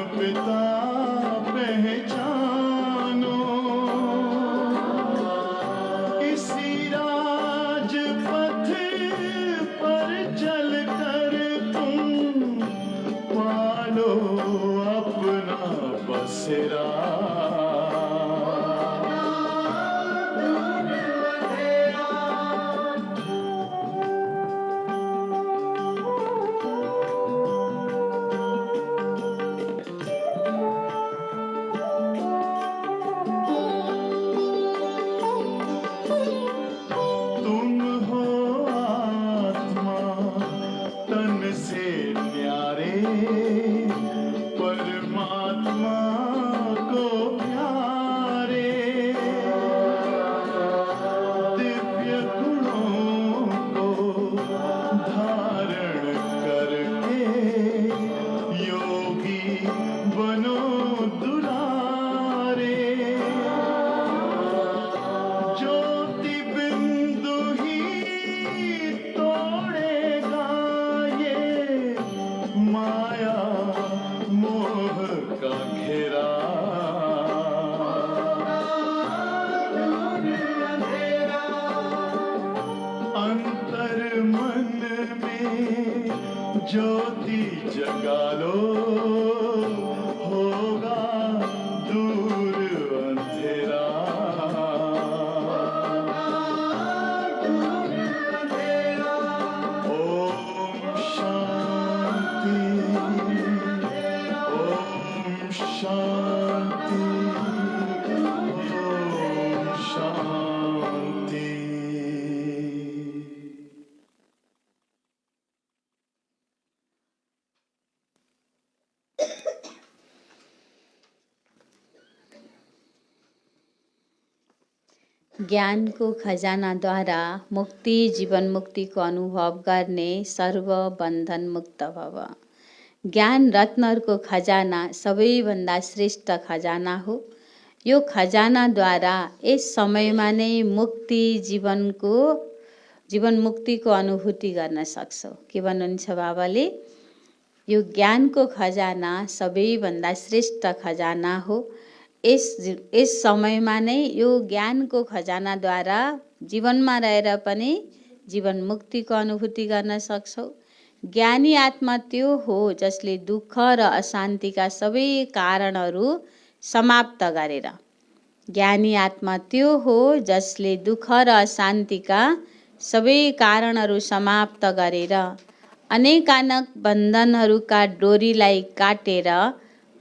पिता पहचानो, इसी राजपथ पर चलकर तुम पालो अपना बसेरा। तुम हो आत्मा तन से न्यारे, परमात्मा को प्यारे, दिव्य गुणों को धारण करके योगी बनो दुलारे। ज्योति बिंदु ही तोड़ेगा ये माया मोह का घेरा। अंतर मन में ज्योति जगा लो, होगा दूर अंधेरा। ओम शांति, ओम शांति, ओम शांति। ज्ञानको खजानाद्वारा मुक्ति जीवन मुक्तिको अनुभव गर्ने सर्व बन्धन मुक्त भव। ज्ञान रत्नहरूको खजाना सबैभन्दा श्रेष्ठ खजाना हो। यो खजानाद्वारा यस समयमा नै मुक्ति जीवन मुक्तिको अनुभूति गर्न सक्छौ। के भन्नुहुन्छ बाबाले? यो ज्ञानको खजाना सबैभन्दा श्रेष्ठ खजाना हो। यस समयमा नै यो ज्ञानको खजानाद्वारा जीवनमा रहेर पनि जीवन मुक्तिको अनुभूति गर्न सक्छौ। ज्ञानी आत्मा त्यो हो जसले दुःख र अशान्तिका सबै कारणहरू समाप्त गरेर, ज्ञानी आत्मा त्यो हो जसले दुःख र अशान्तिका सबै कारणहरू समाप्त गरेर अनेकानक बन्धनहरूका डोरीलाई काटेर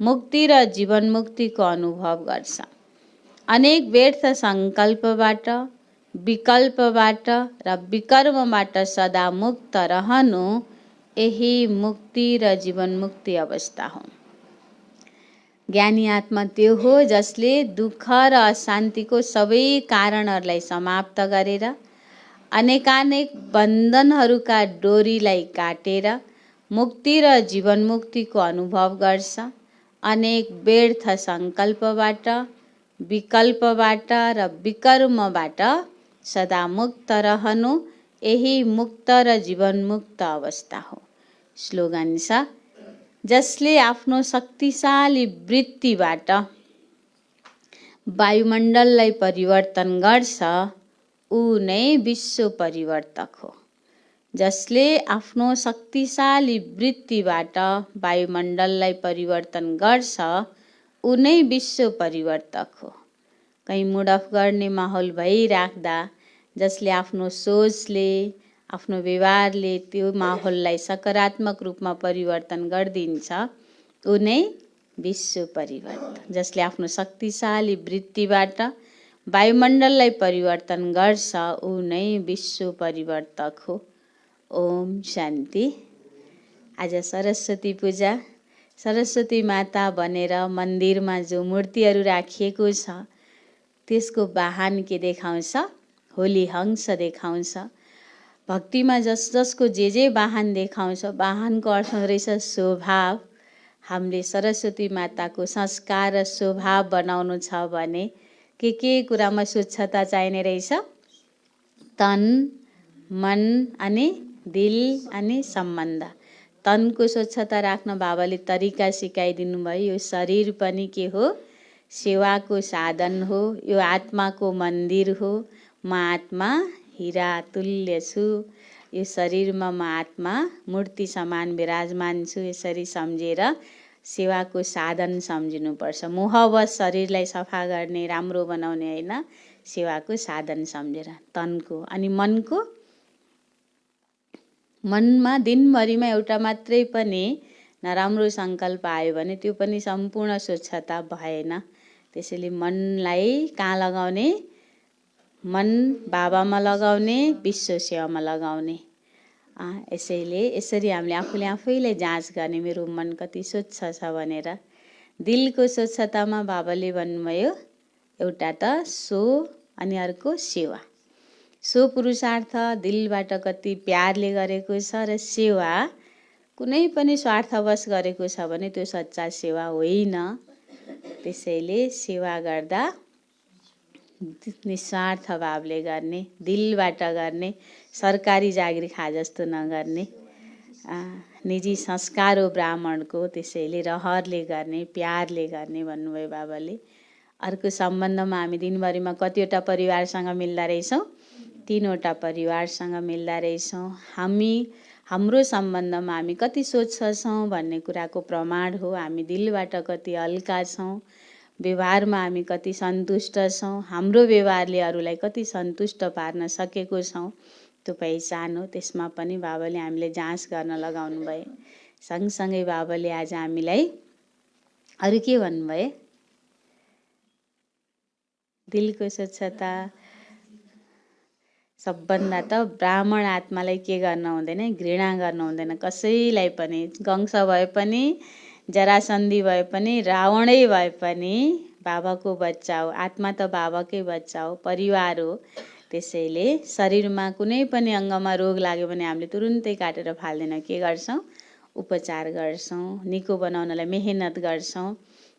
मुक्ति र जीवन मुक्तिको अनुभव गर्छ। अनेक व्यर्थ सङ्कल्पबाट, विकल्पबाट र विकर्मबाट सदा मुक्त रहनु यही मुक्ति र जीवन मुक्ति अवस्था हो। ज्ञानी आत्मा त्यो हो जसले दुःख र अशान्तिको सबै कारणहरूलाई समाप्त गरेर अनेकानेक बन्धनहरूका डोरीलाई काटेर मुक्ति र जीवन मुक्तिको अनुभव गर्छ। अनेक व्यर्थ सङ्कल्पबाट, विकल्पबाट र विकर्मबाट सदा मुक्त रहनु यही मुक्त र जीवन मुक्त अवस्था हो। स्लोगन छ, जसले आफ्नो शक्तिशाली वृत्तिबाट वायुमण्डललाई परिवर्तन गर्छ ऊ नै विश्व परिवर्तक हो। जसले आफ्नो शक्तिशाली वृत्तिबाट वायुमण्डललाई परिवर्तन गर्छ ऊ नै विश्व परिवर्तक हो। कहीँ मुड अफ गर्ने माहौल भइराख्दा जसले आफ्नो सोचले, आफ्नो व्यवहारले त्यो माहौललाई सकारात्मक रूपमा परिवर्तन गरिदिन्छ ऊ नै विश्व परिवर्तक। जसले आफ्नो शक्तिशाली वृत्तिबाट वायुमण्डललाई परिवर्तन गर्छ ऊ नै विश्व परिवर्तक हो। ओम शान्ति। आज सरस्वती पूजा, सरस्वती माता भनेर मन्दिरमा जो मूर्तिहरू राखिएको छ त्यसको वाहन के देखाउँछ? होली हंस देखाउँछ। भक्तिमा जसको जे वाहन देखाउँछ, वाहनको अर्थ रहेछ स्वभाव। हामीले सरस्वती माताको संस्कार र स्वभाव बनाउनु छ भने के कुरामा स्वच्छता चाहिने रहेछ? तन, मन अनि दिल अनि सम्बन्ध। तनको स्वच्छता राख्न बाबाले तरिका सिकाइदिनु भयो। यो शरीर पनि के हो? सेवाको साधन हो। यो आत्माको मन्दिर हो। म आत्मा हिरा तुल्य छु। यो शरीरमा म आत्मा मूर्ति समान विराजमान छु। यसरी सम्झेर सेवाको साधन सम्झिनुपर्छ। मोहवश शरीरलाई सफा गर्ने, राम्रो बनाउने होइन, सेवाको साधन सम्झेर तनको। अनि मनको, मनमा दिनभरिमा एउटा मात्रै पनि नराम्रो सङ्कल्प आयो भने त्यो पनि सम्पूर्ण स्वच्छता भएन। त्यसैले मनलाई कहाँ लगाउने? मन बाबामा लगाउने, विश्व सेवामा लगाउने। यसैले यसरी हामीले आफूले आफैलाई जाँच गर्ने, मेरो मन कति स्वच्छ छ भनेर। दिलको स्वच्छतामा बाबाले भन्नुभयो एउटा त सो अनि अर्को सेवा। सो पुरुषार्थ दिलबाट कति प्यारले गरेको छ, र सेवा कुनै पनि स्वार्थवश गरेको छ भने त्यो सच्चा सेवा होइन। त्यसैले सेवा गर्दा निस्वार्थ भावले गर्ने, दिलबाट गर्ने, सरकारी जागिर खा जस्तो नगर्ने। निजी संस्कार हो ब्राह्मणको, त्यसैले रहरले गर्ने, प्यारले गर्ने भन्नुभयो बाबाले। अर्को सम्बन्धमा हामी दिनभरिमा कतिवटा परिवारसँग मिल्दा रहेछौँ? 3वटा परिवारसँग मिल्दा रहेछौँ। हाम्रो सम्बन्धमा हामी कति स्वच्छ छौँ भन्ने कुराको प्रमाण हो। हामी दिलबाट कति हल्का छौँ, व्यवहारमा हामी कति सन्तुष्ट छौँ, हाम्रो व्यवहारले अरूलाई कति सन्तुष्ट पार्न सकेको छौँ, त्यो पहिचान हो। त्यसमा पनि बाबाले हामीले जाँच गर्न लगाउनु भए। सँगसँगै बाबाले आज हामीलाई अरू के भन्नुभयो? दिलको स्वच्छता। सबभन्दा त ब्राह्मण आत्मालाई के गर्न हुँदैन? घृणा गर्न हुँदैन कसैलाई पनि। कंस भए पनि, जरासन्धी भए पनि, रावणै भए पनि बाबाको बच्चा हो। आत्मा त बाबाकै बच्चा हो, परिवार हो। त्यसैले शरीरमा कुनै पनि अङ्गमा रोग लाग्यो भने हामीले तुरुन्तै काटेर फाल्दैनौँ। के गर्छौँ? उपचार गर्छौँ, निको बनाउनलाई मेहनत गर्छौँ।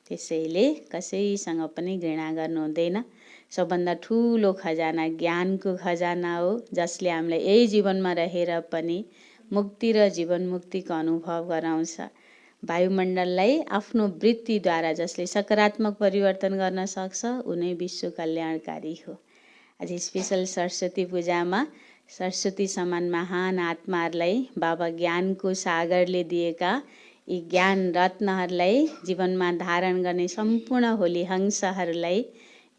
त्यसैले कसैसँग पनि घृणा गर्नु हुँदैन। सबभन्दा ठुलो खजाना ज्ञानको खजाना हो, जसले हामीलाई यही जीवनमा रहेर पनि मुक्ति र जीवन मुक्तिको अनुभव गराउँछ। वायुमण्डललाई आफ्नो वृत्तिद्वारा जसले सकारात्मक परिवर्तन गर्न सक्छ, उनै विश्व कल्याणकारी हो। आज स्पेशल सरस्वती पूजामा सरस्वती समान महान आत्माहरूलाई बाबा ज्ञानको सागरले दिएका यी ज्ञान रत्नहरूलाई जीवनमा धारण गर्ने सम्पूर्ण होली हंसहरूलाई,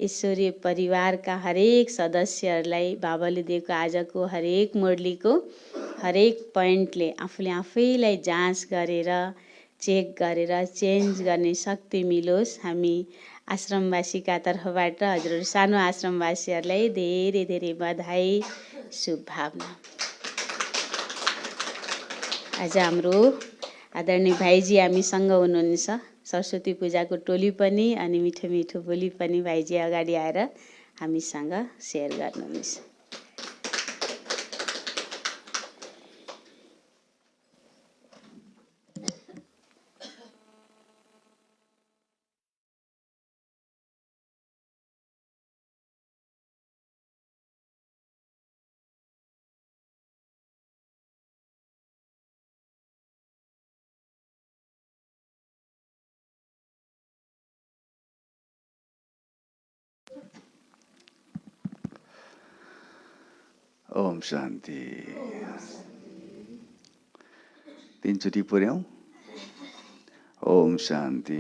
ईश्वरीय परिवारका हरेक सदस्यहरूलाई बाबाले दिएको आजको हरेक मुरलीको हरेक पोइन्टले आफूले आफैलाई जाँच गरेर, चेक गरेर चेन्ज गर्ने शक्ति मिलोस्। हामी आश्रमवासीका तर्फबाट हजुर सानो आश्रमवासीहरूलाई धेरै धेरै बधाई, शुभभावना। आज हाम्रो आदरणीय भाइजी हामीसँग हुनुहुन्छ। सरस्वती पूजाको टोली पनि अनि मिठो मिठो बोली पनि भाइजी अगाडि आएर हामीसँग सेयर गर्नुहुन्छ। ओम शान्ति। तीनचोटि पुर्याउँ। ओम शान्ति।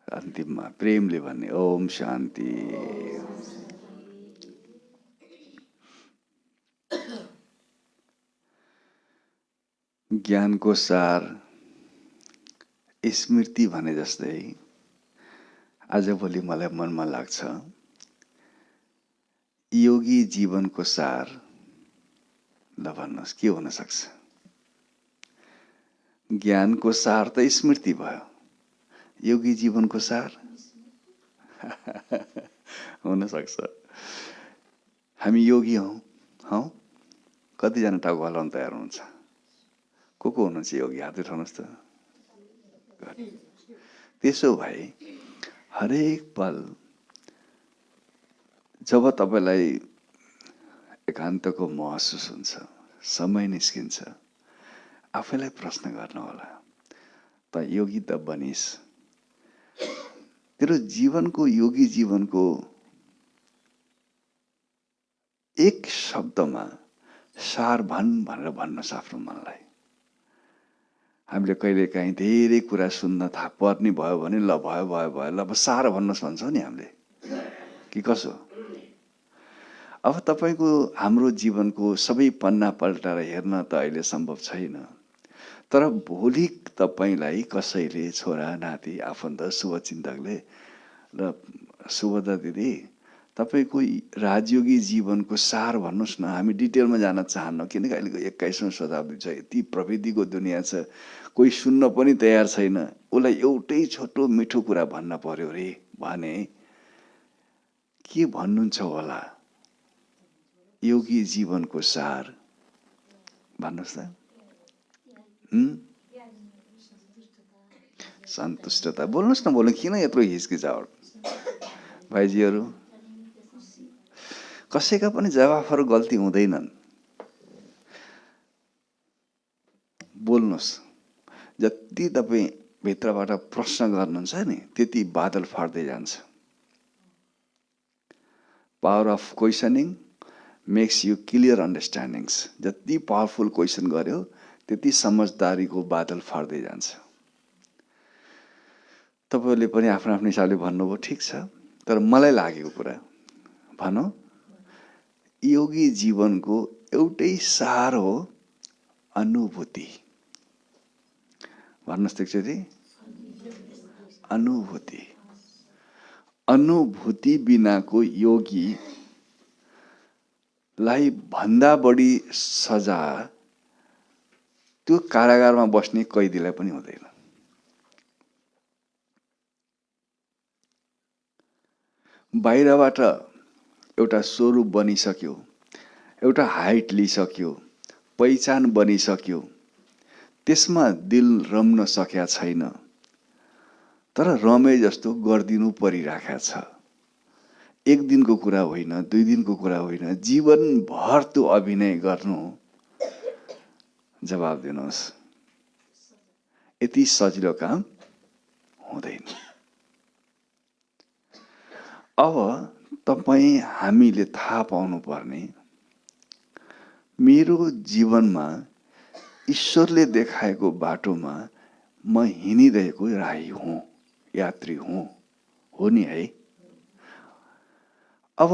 अन्तिममा प्रेमले भन्ने ओम शान्ति। ज्ञानको सार स्मृति भने जस्तै आजभोलि मलाई मनमा लाग्छ, योगी जीवनको सार ल भन्नुहोस् के हुन सक्छ? ज्ञानको सार त स्मृति भयो, योगी जीवनको सार हुन सक्छ? हामी योगी हौ? कतिजना टाउको हल्लाउन तयार हुनुहुन्छ? को हुनुहुन्छ योगी? हात उठाउनुहोस् त। त्यसो भए हरेक पल जब तपाईलाई एकान्तको महसुस हुन्छ, समय निस्किन्छ, आफैलाई प्रश्न गर्नु होला, त योगी त बनिस्। तेरो जीवनको, योगी जीवनको एक शब्दमा सार भनेर भन्नुहोस् आफ्नो मनलाई। हामीले कहिलेकाहीँ धेरै कुरा सुन्न थाहा पर्ने भयो भने ल भयो भयो भयो ल अब सार भन्नुहोस् भन्छौँ नि हामीले, कि कसो? अब तपाईँको हाम्रो जीवनको सबै पन्ना पल्टाएर हेर्न त अहिले सम्भव छैन, तर भोलि तपाईँलाई कसैले, छोरा नाति आफन्त शुभचिन्तकले र सुभद्रा दिदी तपाईँको राजयोगी जीवनको सार भन्नुहोस् न। हामी डिटेलमा जान चाहन्न, किनकि अहिलेको 21औं शताब्दी छ, यति प्रविधिको दुनियाँ छ, कोही सुन्न पनि तयार छैन। उसलाई एउटै छोटो मिठो कुरा भन्न पर्यो रे भने के भन्नुहुन्छ होला? योगी जीवनको सार भन्नुहोस् त। सन्तुष्टता। बोल्नुहोस् न, बोल्नु, किन यत्रो हिचकिचाहट? भाइजीहरू, कसैका पनि जवाफहरू गल्ती हुँदैनन्। बोल्नुहोस्। जति तपाईँ भित्रबाट प्रश्न गर्नुहुन्छ नि, त्यति बादल फाट्दै जान्छ। Power of questioning makes you clear understandings. जति पावरफुल क्वेसन गर्यो त्यति समझदारीको बादल फाट्दै जान्छ। तपाईँहरूले पनि आफ्नो आफ्नो हिसाबले भन्नुभयो, ठिक छ, तर मलाई लागेको कुरा भनौँ, योगी जीवनको एउटै सार हो अनुभूति। भन्नुहोस् त एकचोटि, अनुभूति। अनुभूति बिनाको योगीलाई भन्दा बढी सजा त्यो कारागारमा बस्ने कैदीलाई पनि हुँदैन। बाहिरबाट एउटा स्वरूप बनिसक्यो, एउटा हाइट लिइसक्यो, पहिचान बनिसक्यो, त्यसमा दिल रम्न सकेका छैन, तर रमे जस्तो गरिदिनु परिराखेको छ। एक दिनको कुरा होइन, 2 दिनको कुरा होइन, जीवनभर त्यो अभिनय गर्नु। जवाब दिनुहोस्, यति सजिलो काम हुँदैन। अब तपाईँ हामीले थाहा पाउनु पर्ने, मेरो जीवनमा ईश्वरले देखाएको बाटोमा म हिँडिरहेको राही हुँ, यात्री हुँ, हो नि है? अब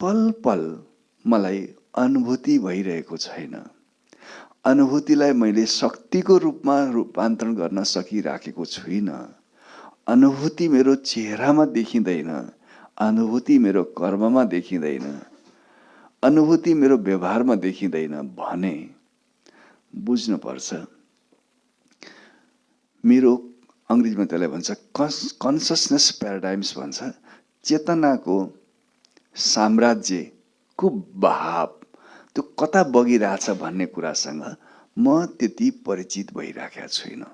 पल पल मलाई अनुभूति भइरहेको छैन। अनुभूतिलाई मैले शक्तिको रूपमा रूपान्तरण गर्न सकिराखेको छुइनँ। अनुभूति मेरो चेहरामा देखिँदैन, अनुभूति मेरो कर्ममा देखिँदैन, अनुभूति मेरो व्यवहारमा देखिँदैन भने बुझ्नुपर्छ, मेरो अङ्ग्रेजीमा त्यसलाई भन्छ कन्ससनेस प्याराडाइम्स भन्छ, चेतनाको साम्राज्यको बहाव त्यो कता बगिरहेछ भन्ने कुरासँग म त्यति परिचित भइराखेको छुइनँ।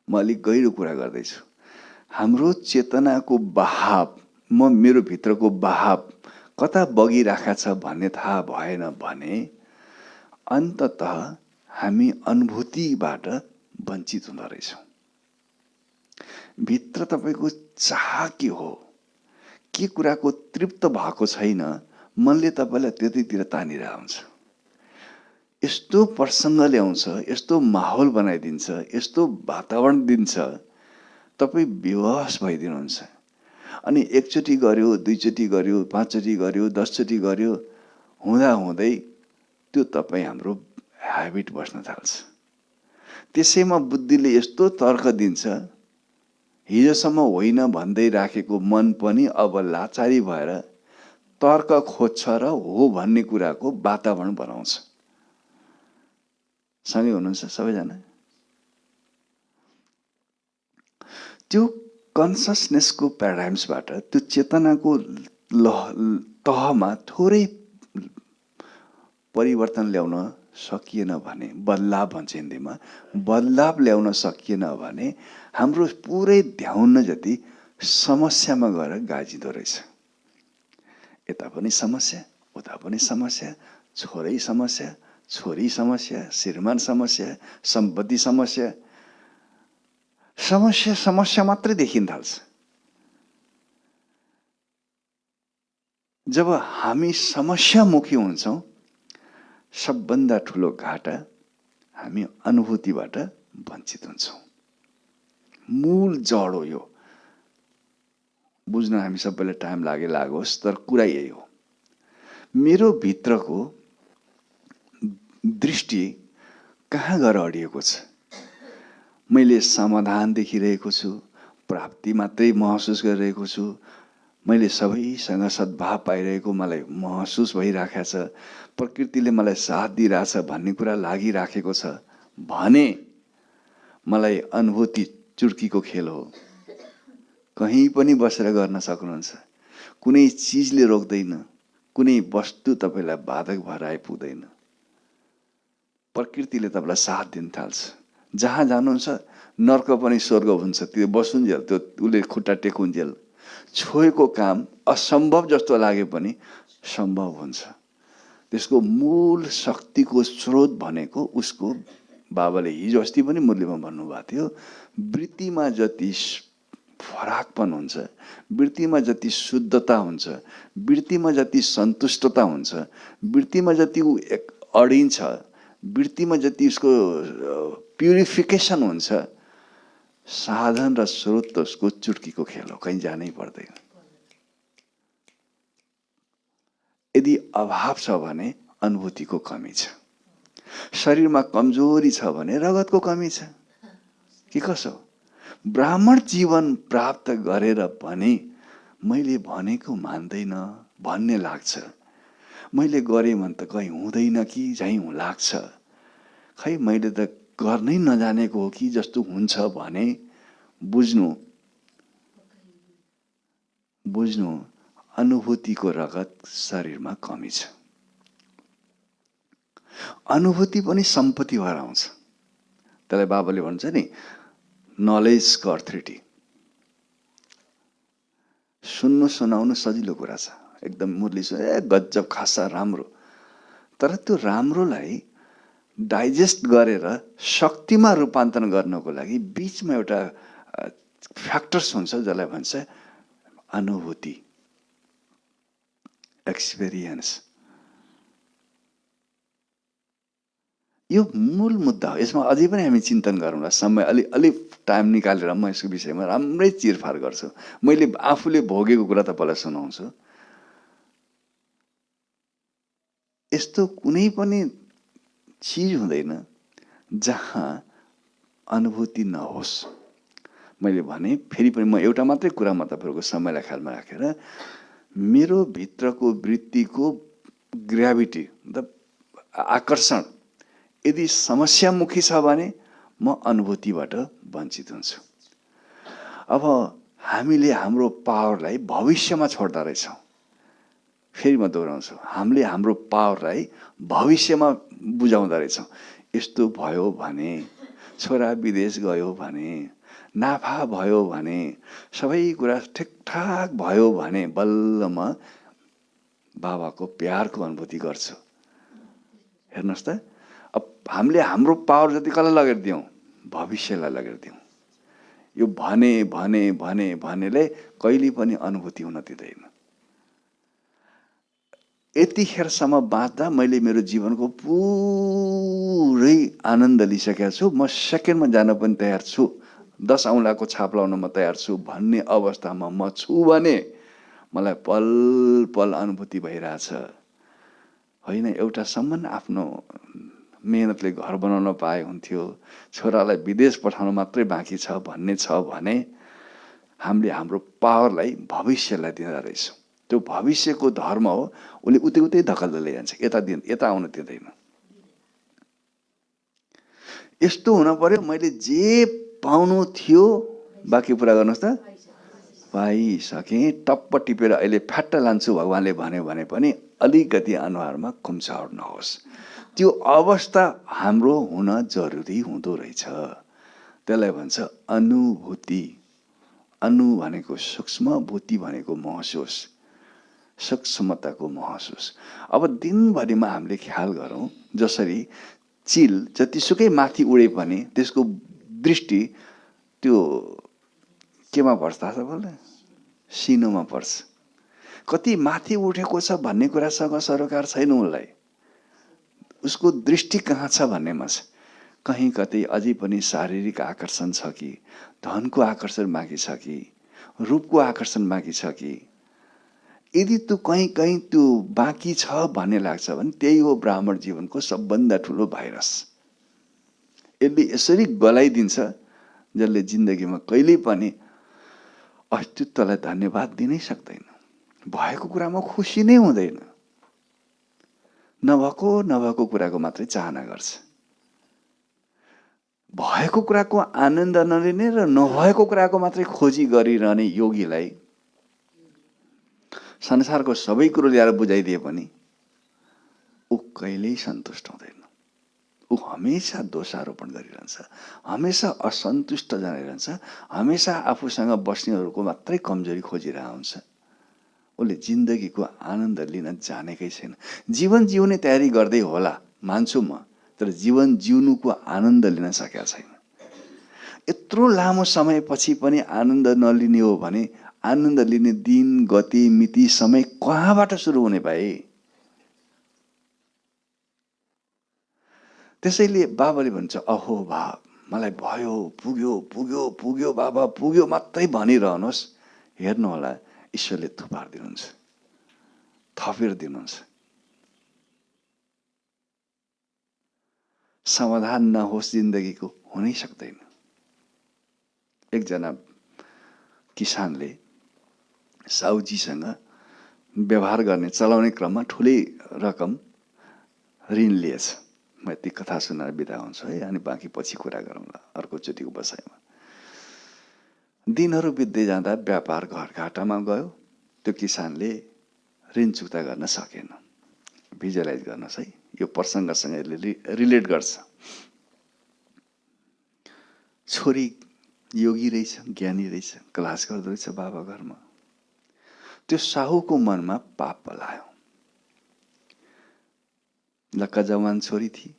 म अलिक गहिरो कुरा गर्दैछु। हाम्रो चेतनाको बहाव, मेरो भित्रको बहाव कता बगिरहेको छ भन्ने थाहा भएन भने अन्ततः हामी अनुभूतिबाट वञ्चित हुँदो रहेछौँ। भित्र तपाईँको चाह के हो, के कुराको तृप्त भएको छैन, मनले तपाईँलाई त्यतितिर तानिरहेको हुन्छ। यस्तो प्रसङ्ग ल्याउँछ, यस्तो माहौल बनाइदिन्छ, यस्तो वातावरण दिन्छ, तपाईँ बेहोस भइदिनुहुन्छ। अनि एकचोटि गर्यो, 2 चोटि गर्यो, 5 चोटि गर्यो, 10 चोटि गर्यो, हुँदा हुँदै त्यो तपाईँ हाम्रो ह्याबिट बस्न थाल्छ। त्यसैमा बुद्धिले यस्तो तर्क दिन्छ, हिजोसम्म होइन भन्दै राखेको मन पनि अब लाचारी भएर तर्क खोज्छ र हो भन्ने कुराको वातावरण बनाउँछ। सँगै हुनुहुन्छ सबैजना? त्यो कन्ससनेसको प्याराडाइम्सबाट, त्यो चेतनाको तहमा थोरै परिवर्तन ल्याउन सकिएन भने, बदलाव भन्छ हिन्दीमा, बदलाव ल्याउन सकिएन भने हाम्रो पुरै ध्याउन जति समस्यामा गएर गाजिँदो रहेछ। यता पनि समस्या, उता पनि समस्या, छोरै समस्या, छोरी समस्या, श्रीमान समस्या, सम्पत्ति समस्या, समस्या समस्या मात्रै देखिन थाल्छ। जब हामी समस्यामुखी हुन्छौँ, सबभन्दा ठुलो घाटा हामी अनुभूतिबाट वञ्चित हुन्छौँ। मूल जड हो यो। बुझ्न हामी सबैलाई टाइम लागोस्, तर कुरा यही हो। मेरो भित्रको दृष्टि कहाँ गएर अडिएको छ? मैले समाधान देखिरहेको छु, प्राप्ति मात्रै महसुस गरिरहेको छु, मैले सबैसँग सद्भाव पाइरहेको मलाई महसुस भइराखेको छ, प्रकृतिले मलाई साथ दिइरहेछ भन्ने कुरा लागिराखेको छ भने मलाई अनुभूति चुर्कीको खेल हो। कहीँ पनि बसेर गर्न सक्नुहुन्छ। कुनै चिजले रोक्दैन, कुनै वस्तु तपाईँलाई बाधक भएर आइपुग्दैन। प्रकृतिले तपाईँलाई साथ दिन थाल्छ। जहाँ जानुहुन्छ नर्क पनि स्वर्ग हुन्छ, त्यो बसुन्जेल, त्यो उसले खुट्टा टेकुन्जेल छोएको काम असम्भव जस्तो लागे पनि सम्भव हुन्छ। त्यसको मूल शक्तिको स्रोत भनेको उसको बाबाले हिजो अस्ति पनि मुरलीमा भन्नुभएको थियो, वृत्तिमा जति फराकपन हुन्छ, वृत्तिमा जति शुद्धता हुन्छ, वृत्तिमा जति सन्तुष्टता हुन्छ, वृत्तिमा जति ऊ अडिन्छ, वृत्तिमा जति उसको प्युरिफिकेसन हुन्छ, साधन र स्रोत त उसको चुटकीको खेल हो, कहीँ जानै पर्दैन। यदि अभाव छ भने अनुभूतिको कमी छ, शरीरमा कमजोरी छ भने रगतको कमी छ कि कसो? ब्राह्मण जीवन प्राप्त गरेर पनि मैले भनेको मान्दैन भन्ने लाग्छ, मैले गरेँ भने त कहीँ हुँदैन कि झैँ लाग्छ, खै मैले त गर्नै नजानेको हो कि जस्तो हुन्छ भने बुझ्नु अनुभूतिको रगत शरीरमा कमी छ। अनुभूति पनि सम्पत्ति भएर आउँछ। त्यसलाई बाबाले भन्छ नि, नलेजको अथोरिटी। सुन्नु सुनाउनु सजिलो कुरा छ, एकदम मुरली गजब खासा राम्रो, तर त्यो राम्रोलाई डाइजेस्ट गरेर शक्तिमा रूपान्तरण गर्नको लागि बीचमा एउटा फ्याक्टर्स हुन्छ जसलाई भन्छ अनुभूति, एक्सपिरियन्स। यो मूल मुद्दा हो। यसमा अझै पनि हामी चिन्तन गरौँला। समय अलि टाइम निकालेर म यसको विषयमा राम्रै चिरफार गर्छु। मैले आफूले भोगेको कुरा तपाईँलाई सुनाउँछु। यस्तो कुनै पनि चिज हुँदैन जहाँ अनुभूति नहोस्। मैले भने फेरि पनि म एउटा मात्रै कुरामा तपाईँहरूको समयलाई ख्यालमा राखेर, मेरो भित्रको वृत्तिको ग्राभिटी मतलब आकर्षण यदि समस्यामुखी छ भने म अनुभूतिबाट वञ्चित हुन्छु। अब हामीले हाम्रो पावरलाई भविष्यमा छोड्दा रहेछौँ। फेरि म दोहोऱ्याउँछु, हामीले हाम्रो पावरलाई भविष्यमा बुझाउँदा रहेछौँ। यस्तो भयो भने, छोरा विदेश गयो भने, नाफा भयो भने, सबै कुरा ठिकठाक भयो भने बल्ल म बाबाको प्यारको अनुभूति गर्छु। हेर्नुहोस् त, अब हामीले हाम्रो पावर जति कसलाई लगेर दियौँ? भविष्यलाई लगेर दियौँ। यो भनेले कहिले पनि अनुभूति हुन दिँदैन। यतिखेरसम्म बाँच्दा मैले मेरो जीवनको पुरै आनन्द लिइसकेको छु। म सेकेन्डमा जान पनि तयार छु, 10 औँलाको छाप लाउन म तयार छु भन्ने अवस्थामा म छु भने मलाई पल पल अनुभूति भइरहेछ। होइन, एउटासम्म आफ्नो मेहनतले घर बनाउन पाए हुन्थ्यो, छोरालाई विदेश पठाउन मात्रै बाँकी छ भन्ने छ भने हामीले हाम्रो पावरलाई भविष्यलाई दिँदा रहेछौँ। त्यो भविष्यको धर्म हो, उसले उतै धकल्दै लैजान्छ, यता आउन दिँदैन। यस्तो हुन पर्यो, मैले जे पाउनु थियो बाँकी पुरा गर्नुहोस् त, पाइसकेँ, टप्प टिपेर अहिले फ्याट्ट लान्छु भगवान्ले भन्यो भने पनि अलिकति अनुहारमा खुम्चावट नहोस्। त्यो अवस्था हाम्रो हुन जरुरी हुँदो रहेछ। त्यसलाई भन्छ अनुभूति। अनु भनेको सूक्ष्म, भूति भनेको महसुस। सूक्ष्मताको महसुस। अब दिनभरिमा हामीले ख्याल गरौँ, जसरी चिल जतिसुकै माथि उडे पनि त्यसको दृष्टि त्यो केमा पर्छ थाहा छ तपाईँलाई? सिनोमा पर्छ। कति माथि उठेको छ भन्ने कुरासँग सरोकार छैन उसलाई, उसको दृष्टि कहाँ छ भन्नेमा छ। कहीँ कतै अझै पनि शारीरिक आकर्षण छ कि, धनको आकर्षण बाँकी छ कि, रूपको आकर्षण बाँकी छ कि, यदि त्यो कहीँ कहीँ त्यो बाँकी छ भन्ने लाग्छ भने त्यही हो ब्राह्मण जीवनको सबभन्दा ठुलो भाइरस। यसले यसरी गलाइदिन्छ जसले जिन्दगीमा कहिल्यै पनि अस्तित्वलाई धन्यवाद दिनै सक्दैन, भएको कुरामा खुसी नै हुँदैन, नभएको कुराको मात्रै चाहना गर्छ। भएको कुराको आनन्द नलिने र नभएको कुराको मात्रै खोजी गरिरहने योगीलाई संसारको सबै कुरो ल्याएर बुझाइदिए पनि ऊ कहिल्यै सन्तुष्ट हुँदैन। ऊ हमेसा दोषारोपण गरिरहन्छ, हमेसा असन्तुष्ट जनाइरहन्छ, हमेसा आफूसँग बस्नेहरूको मात्रै कमजोरी खोजिरहेको हुन्छ। उसले जिन्दगीको आनन्द लिन जानेकै छैन। जीवन जिउने तयारी गर्दै होला मान्छु म, तर जीवन जिउनुको आनन्द लिन सकेका छैन। यत्रो लामो समयपछि पनि आनन्द नलिने हो भने आनन्द लिने दिन, गति, मिति, समय कहाँबाट सुरु हुने भाइ? त्यसैले बाबाले भन्छ, अहो बा, मलाई भयो, पुग्यो पुग्यो पुग्यो बाबा, पुग्यो मात्रै भनिरहनुहोस्। हेर्नुहोला, ईश्वरले थुपारिदिनुहुन्छ, थपेर दिनुहुन्छ। समाधान नहोस् जिन्दगीको, हुनै सक्दैन। एकजना किसानले साउजीसँग व्यवहार गर्ने चलाउने क्रममा ठुलै रकम ऋण लिएछ। म यति कथा सुनाएर बिदा हुन्छु है, अनि बाँकी पछि कुरा गरौँला अर्कोचोटिको बसाइमा। दिनहरू बित्दै जाँदा व्यापार घाटामा गयो। त्यो किसानले ऋण चुक्ता गर्न सकेन। भिजुअलाइज गर्नुहोस् है, यो प्रसङ्गसँग यसले रिलेट गर्छ। छोरी योगी रहेछ, ज्ञानी रहेछ, क्लास गर्दो रहेछ बाबा घरमा। त्यो साहुको मनमा पाप पलायो। लक्का जवान छोरी थिए,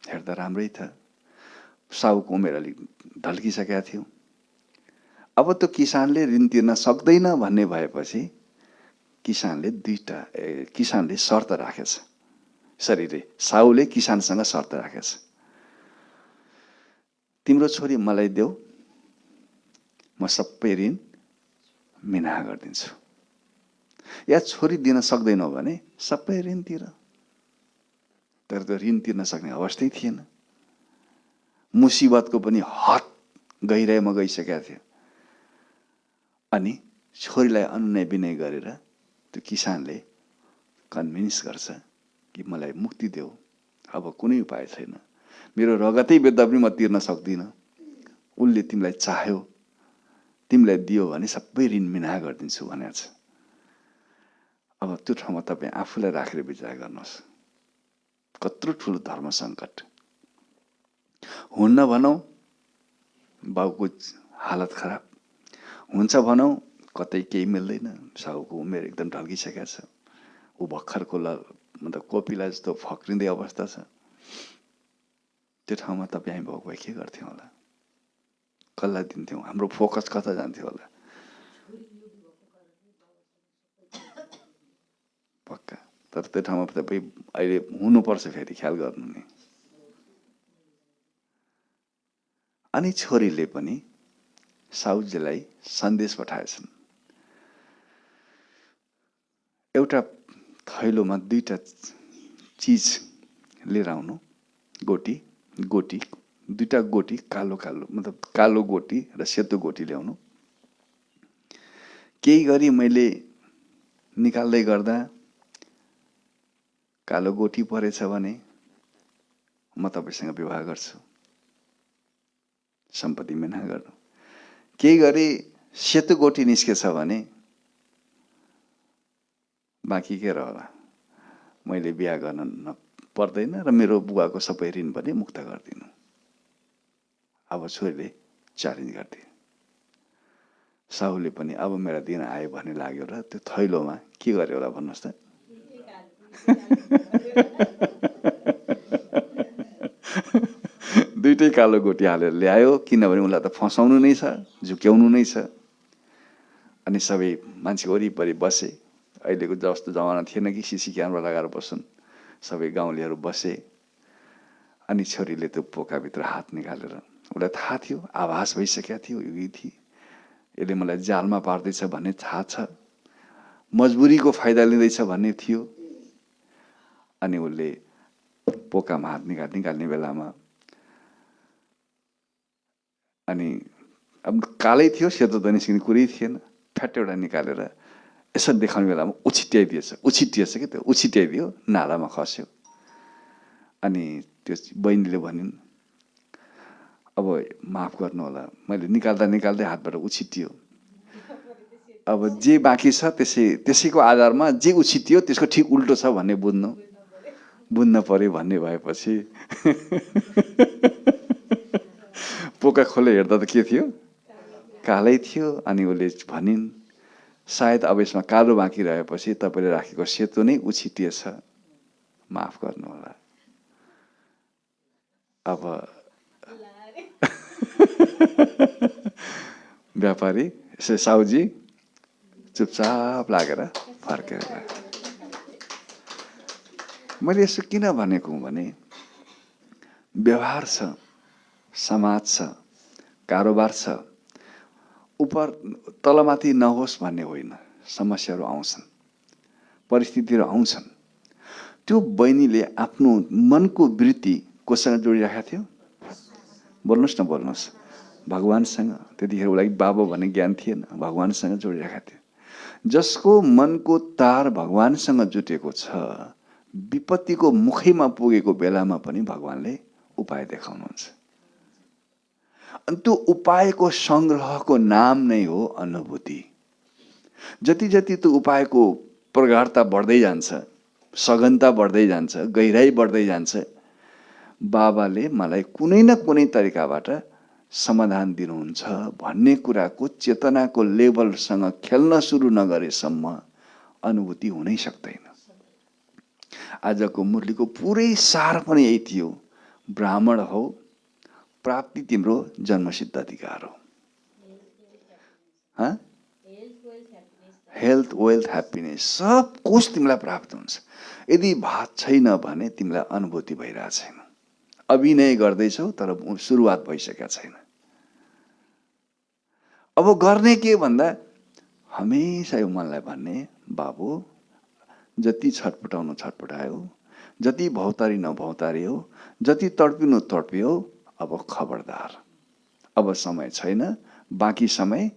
हेर्दा राम्रै थियो, साहुको उमेर अलिक ढल्किसकेका थियो। अब त्यो किसानले ऋण तिर्न सक्दैन भन्ने भएपछि किसानले शर्त राखेछ। साहुले किसानसँग शर्त राखेछ, तिम्रो छोरी मलाई देऊ, म सबै ऋण मिना गरिदिन्छु। या छोरी दिन सक्दैनौ भने सबै ऋण तिर। तर त्यो ऋण तिर्न सक्ने अवस्थै थिएन। मुसिबतको पनि हद गहिराइमा गइसकेका थियो। अनि छोरीलाई अनुनय विनय गरेर त्यो किसानले कन्भिन्स गर्छ कि मलाई मुक्ति देऊ, अब कुनै उपाय छैन, मेरो रगतै बेच्दा पनि म तिर्न सक्दिनँ। उनले तिमीलाई चाह्यो, तिमीलाई दियो भने सबै ऋण मिना गरिदिन्छु भनेको छ। अब त्यो ठाउँमा तपाईँ आफूलाई राखेर विचार गर्नुहोस्, कत्रो ठुलो धर्म सङ्कट। हुन्न भनौँ बाउको हालत खराब, हुन्छ भनौँ कतै केही मिल्दैन, साउको उमेर एकदम ढल्किसकेको छ, ऊ भर्खरको मतलब कोपिला जस्तो फक्रिँदै अवस्था छ। त्यो ठाउँमा तपाईँ हामी भएको भए के गर्थ्यौँ होला? कसलाई दिन्थ्यौँ? हाम्रो फोकस कता जान्थ्यो होला? पक्का। तर त्यो ठाउँमा तपाईँ अहिले हुनुपर्छ, फेरि ख्याल गर्नु नि। अनि छोरीले पनि साउजीलाई सन्देश पठाएछन्, एउटा थैलोमा 2टा चिज लिएर आउनु, गोटी 2टा गोटी, कालो मतलब कालो गोटी र सेतो गोटी ल्याउनु। केही गरी मैले निकाल्दै गर्दा कालो गोटी परेछ भने म तपाईसँग विवाह गर्छु, सम्पत्ति मिना गर्नु। केही गरी सेतो गोटी निस्केछ भने बाँकी के रहला, मैले बिहा गर्न पर्दैन र मेरो बुवाको सबै ऋण पनि मुक्त गरिदिनु। अब छोरीले च्यालेन्ज गर्थे, साहुले पनि अब मेरा दिन आयो भन्ने लाग्यो र त्यो थैलोमा के गर्यो होला भन्नुहोस् त। दुईटै कालो गोटी हालेर ल्यायो, किनभने उसलाई त फसाउनु नै छ, झुक्याउनु नै छ। अनि सबै मान्छे वरिपरि बसे। अहिलेको जस्तो जमाना थिएन कि सिसी क्यामेरा लगाएर बस्छन्। सबै गाउँलेहरू बसे। अनि छोरीले त्यो पोकाभित्र हात निकालेर, उसलाई थाहा थियो, आभास भइसकेका थियो, यो थिए यसले मलाई जालमा पार्दैछ भन्ने थाहा छ, मजबुरीको फाइदा लिँदैछ भन्ने थियो। अनि उसले पोकामा हात निकाल्ने बेलामा अनि अब कालै थियो, सेतो त निस्किने कुरै थिएन। फ्याट एउटा निकालेर यसो देखाउने बेलामा उछिटिएछ कि त्यो उछिट्याइदियो, नालामा खस्यो। अनि त्यो बहिनीले भनिन्, अब माफ गर्नु होला, मैले निकाल्दा हातबाट उछिटियो। अब जे बाँकी छ त्यसैको आधारमा जे उछिटियो त्यसको ठिक उल्टो छ भन्ने बुझ्न पर्यो भन्ने भएपछि पोका खोले हेर्दा त के थियो, कालै थियो। अनि उसले भनिन्, सायद अब यसमा कालो बाँकी रहेपछि तपाईँले राखेको सेतो नै उछिटिएछ, माफ गर्नु होला। अब व्यापारी साहुजी चुपचाप लागेर फर्केर गए। मैले यसो किन भनेको भने व्यवहार छ, समाज छ, कारोबार छ, उपर तलमाथि नहोस् भन्ने होइन। समस्याहरू आउँछन्, परिस्थितिहरू आउँछन्। त्यो बहिनीले आफ्नो मनको वृत्ति कोसँग जोडिराखेका थियो? बोल्नुहोस् न, बोल्नुहोस्। भगवानसँग। त्यतिखेर उसलाई बाबा भन्ने ज्ञान थिएन, भगवानसँग जोडिराखेका थियो। जसको मनको तार भगवानसँग जुटेको छ, विपत्तिको मुखैमा पुगेको बेलामा पनि भगवानले उपाय देखाउनुहुन्छ। अनि त्यो उपायको सङ्ग्रहको नाम नै हो अनुभूति। जति जति त्यो उपायको प्रगाढता बढ्दै जान्छ, सघनता बढ्दै जान्छ, गहिराई बढ्दै जान्छ, बाबाले मलाई कुनै न कुनै तरिकाबाट समाधान दिनुहुन्छ भन्ने कुराको चेतनाको लेभलसँग खेल्न सुरु नगरेसम्म अनुभूति हुनै सक्दैन। आजको मुरलीको पुरै सार पनि यही थियो। ब्राह्मण हो, प्राप्ति तिम्रो जन्मसिद्ध अधिकार हो। हेल्थ, वेल्थ, ह्याप्पिनेस सब कुछ तिमीलाई प्राप्त हुन्छ। यदि भात छैन भने तिमीलाई अनुभूति भइरहेको छैन। अभिनय गर्दैछौ तर सुरुवात भइसकेका छैन। अब गर्ने के भन्दा हमेसा यो मनलाई भन्ने, बाबु जति छटपटाउनु छटपटायो, जति भौतारी नभौतारियो, जति तडपिनु तडपियो, अब खबरदार, अब समय छैन। बाँकी समय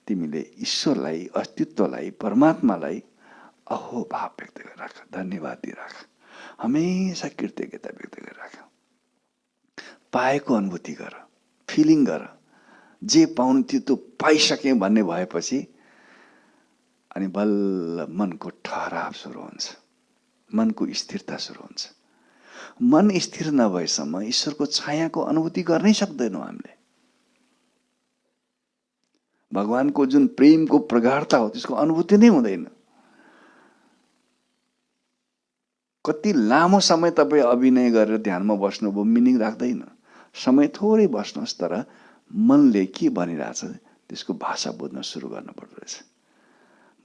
तिमीले ईश्वरलाई, अस्तित्वलाई, परमात्मालाई अहोभाव व्यक्त गरिराख, धन्यवाद दिइराख, हमेसा कृतज्ञता व्यक्त गरिराख। पाएको अनुभूति गर, फिलिङ गर। जे पाउनु थियो त्यो पाइसकेँ भन्ने भएपछि अनि बल्ल मनको ठहराव सुरु हुन्छ, मनको स्थिरता सुरु हुन्छ। मन स्थिर नभएसम्म ईश्वरको छायाको अनुभूति गर्नै सक्दैनौँ हामीले। भगवानको जुन प्रेमको प्रगाढता हो त्यसको अनुभूति नै हुँदैन। कति लामो समय तपाईँ अभिनय गरेर ध्यानमा बस्नुभयो, मिनिङ राख्दैन। समय थोरै बस्नुहोस्, तर मनले के भनिरहेछ त्यसको भाषा बुझ्न सुरु गर्नुपर्दो रहेछ।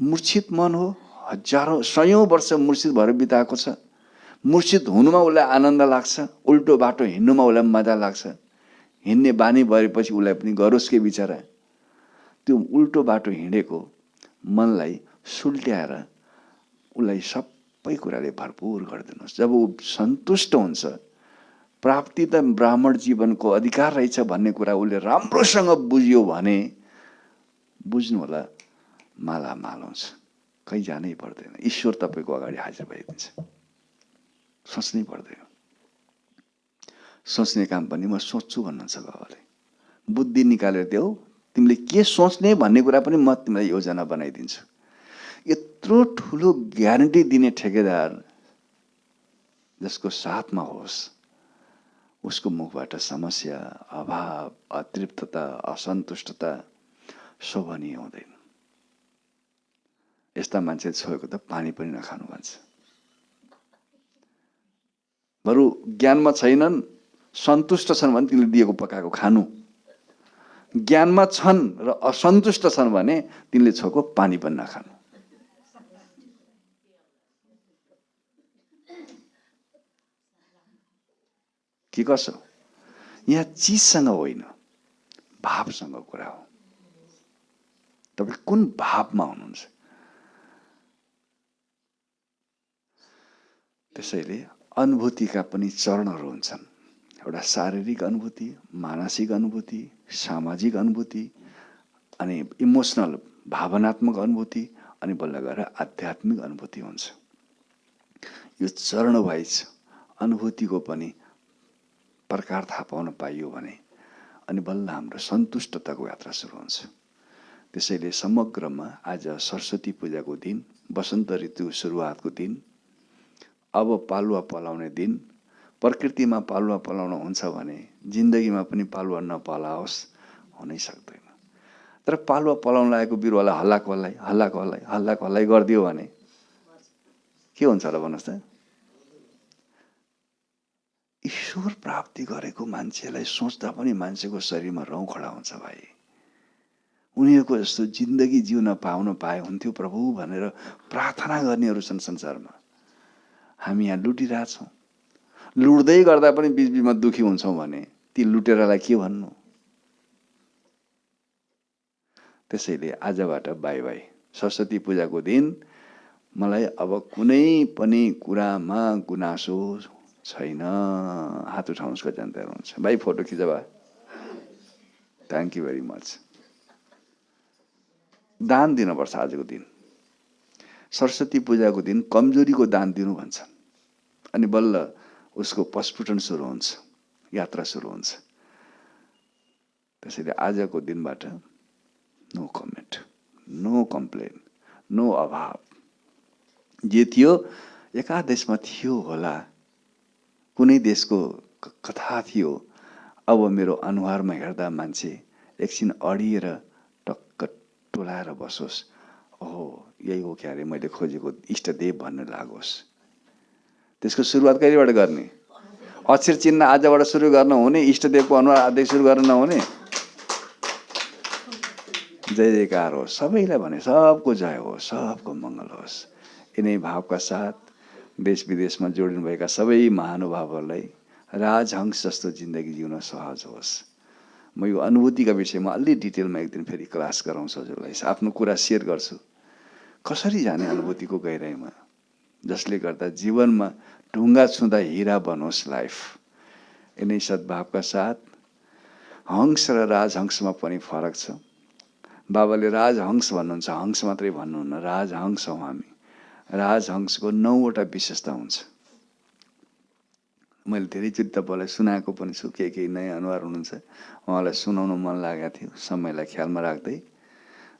मूर्छित मन हो, हजारौं सयौं वर्ष मूर्छित भएर बिताएको छ। मूर्छित हुनुमा उसलाई आनन्द लाग्छ, उल्टो बाटो हिँड्नुमा उसलाई मजा लाग्छ। हिँड्ने बानी भएपछि उसलाई पनि गरोस् के बिचरा। त्यो उल्टो बाटो हिँडेको मनलाई सुल्ट्याएर उसलाई सबै कुराले भरपुर गरिदिनुहोस्। जब ऊ सन्तुष्ट हुन्छ, प्राप्ति त ब्राह्मण जीवनको अधिकार रहेछ भन्ने कुरा उसले राम्रोसँग बुझ्यो भने बुझ्नु होला, मालामाल हुन्छ, कहीँ जानै पर्दैन। ईश्वर तपाईँको अगाडि हाजिर भइदिन्छ, सोच्नै पर्दैन। सोच्ने काम पनि म सोच्छु भन्नुहुन्छ बाबाले। बुद्धि निकालेर देऊ, तिमीले के सोच्ने भन्ने कुरा पनि म तिमीलाई योजना बनाइदिन्छु। यत्रो ठुलो ग्यारेन्टी दिने ठेकेदार जसको साथमा होस्, उसको मुखबाट समस्या, अभाव, अतृप्तता, असन्तुष्टता शोभनीय हुँदैन। यस्ता मान्छे छोएको त पानी पनि नखानु भन्छ। बरु ज्ञानमा छैनन्, सन्तुष्ट छन् भने तिनले दिएको पकाएको खानु। ज्ञानमा छन् र असन्तुष्ट छन् भने तिनले छोएको पानी पनि नखानु। के कसो? यहाँ चिजसँग होइन, भावसँग कुरा हो। तपाईँ कुन भावमा हुनुहुन्छ? त्यसैले अनुभूतिका पनि चरणहरू हुन्छन्। एउटा शारीरिक अनुभूति, मानसिक अनुभूति, सामाजिक अनुभूति, अनि इमोसनल भावनात्मक अनुभूति, अनि बल्ल गएर आध्यात्मिक अनुभूति हुन्छ। यो चरण वाइज अनुभूतिको पनि प्रकार थाहा पाउन पाइयो भने अनि बल्ल हाम्रो सन्तुष्टताको यात्रा सुरु हुन्छ। त्यसैले समग्रमा आज सरस्वती पूजाको दिन, वसन्त ऋतु सुरुवातको दिन, अब पालुवा पलाउने दिन। प्रकृतिमा पालुवा पलाउन हुन्छ भने जिन्दगीमा पनि पालुवा नपलाओस्, हुनै सक्दैन। तर पालुवा पलाउन लागेको बिरुवालाई हल्लाको हल्लाइ गरिदियो भने के हुन्छ र भन्नुहोस् त? ईश्वर प्राप्ति गरेको मान्छेलाई सोच्दा पनि मान्छेको शरीरमा रौँ खडा हुन्छ भाइ। उनीहरूको जस्तो जिन्दगी जिउन पाउन पाए हुन्थ्यो प्रभु भनेर प्रार्थना गर्नेहरू छन् संसारमा। हामी यहाँ लुटिरहेछौँ। लुट्दै गर्दा पनि बीचमा दुखी हुन्छौँ भने ती लुटेरालाई के भन्नु? त्यसैले आजबाट बाई बाई। सरस्वती पूजाको दिन मलाई अब कुनै पनि कुरामा गुनासो छैन। हात उठाउनुहोस् कतिजना तयार हुन्छ? भाइ फोटो खिच भा। Thank you very much. दान दिनुपर्छ आजको दिन। सरस्वती पूजाको दिन कमजोरीको दान दिनु भन्छन्। अनि बल्ल उसको पस्फुटन सुरु हुन्छ, यात्रा सुरु हुन्छ। त्यसैले आजको दिनबाट no comment, no complain, no अभाव। जे थियो एका देशमा थियो होला, कुनै देशको कथा थियो। अब मेरो अनुहारमा हेर्दा मान्छे एकछिन अडिएर टक्क टोलाएर बसोस्, ओहो यही हो क्या अरे मैले खोजेको इष्टदेव भन्ने लागोस्। त्यसको सुरुवात कहिलेबाट गर्ने? अक्षर चिन्ह आजबाट सुरु गर्न हुने, इष्टदेवको अनुहार आजदेखि सुरु गर्न नहुने। जय जयकार हो सबैलाई भने, सबको जय हो, सबको मङ्गल होस्। यिनै भावका साथ देश विदेशमा जोडिनुभएका सबै महानुभावहरूलाई राजहंस जस्तो जिन्दगी जिउन सहज होस्। म यो अनुभूतिका विषयमा अलि डिटेलमा एक दिन फेरि क्लास गराउँछु हजुरलाई। आफ्नो कुरा सेयर गर्छु, कसरी जाने अनुभूतिको गहिराइमा, जसले गर्दा जीवनमा ढुङ्गा छुँदा हिरा बनोस् लाइफ। यिनै सद्भावका साथ हंस र राजहंसमा पनि फरक छ। बाबाले राजहंस भन्नुहुन्छ, हंस मात्रै भन्नुहुन्न, राजहंस हौ हामी। राजहंसको 9वटा विशेषता हुन्छ। मैले धेरैचोटि तपाईँलाई सुनाएको पनि छु। केही नयाँ अनुहार हुनुहुन्छ, उहाँलाई सुनाउन मन लागेको थियो समयलाई ख्यालमा राख्दै।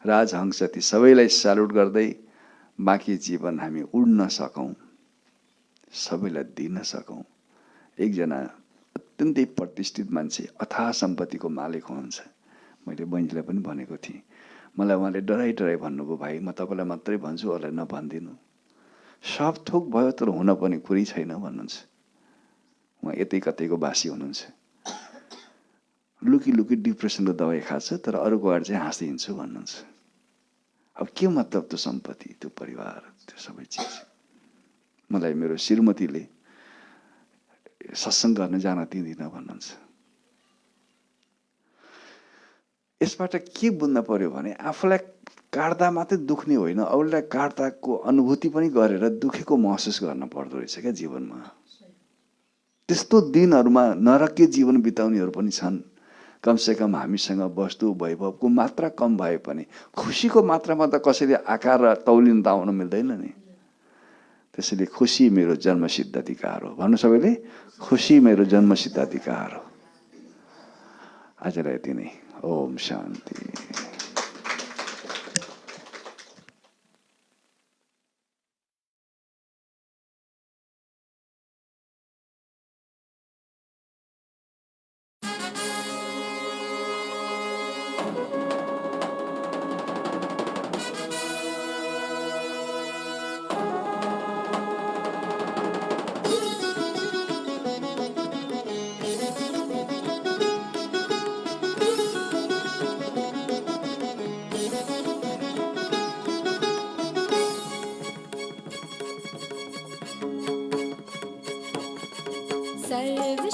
राजहंस जति सबैलाई स्यालुट गर्दै बाँकी जीवन हामी उड्न सकौँ, सबैलाई दिन सकौँ। एकजना अत्यन्तै प्रतिष्ठित मान्छे अथाह सम्पत्तिको मालिक हुनुहुन्छ। मैले बहिनीलाई पनि भनेको थिएँ। मलाई उहाँले डराइ भन्नुभयो, भाइ म तपाईँलाई मात्रै भन्छु, अरूलाई नभनिदिनु। सब थोक भयो तर हुन पनि कुरै छैन भन्नुहुन्छ। उहाँ यतै कतैको बासी हुनुहुन्छ। लुकी लुकी डिप्रेसनको दबाई खान्छ तर अरूको अगाडि चाहिँ हाँस्दै हिँड्छु भन्नुहुन्छ। अब के मतलब त्यो सम्पत्ति, त्यो परिवार, त्यो सबै चिज। मलाई मेरो श्रीमतीले सत्सङ्ग गर्न जान दिँदिन भन्नुहुन्छ। यसबाट के बुझ्न पर्यो भने आफूलाई काट्दा मात्रै दुख्ने होइन, अरूलाई काट्दाको अनुभूति पनि गरेर दुखेको महसुस गर्न पर्दो रहेछ क्या जीवनमा। त्यस्तो दिनहरूमा नरकीय जीवन बिताउनेहरू पनि छन्। कमसेकम हामीसँग वस्तु वैभवको मात्रा कम भए पनि खुसीको मात्रामा त कसैले आकार र तौलिन त आउन मिल्दैन नि। त्यसैले खुसी मेरो जन्मसिद्ध अधिकार हो भन्नु सबैले। खुसी मेरो जन्मसिद्ध अधिकार हो। आजलाई यति नै। ओम शान्ति।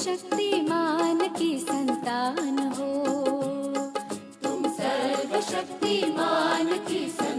सर्वशक्तिमान की संतान हो, तुम सर्वशक्तिमान की संतान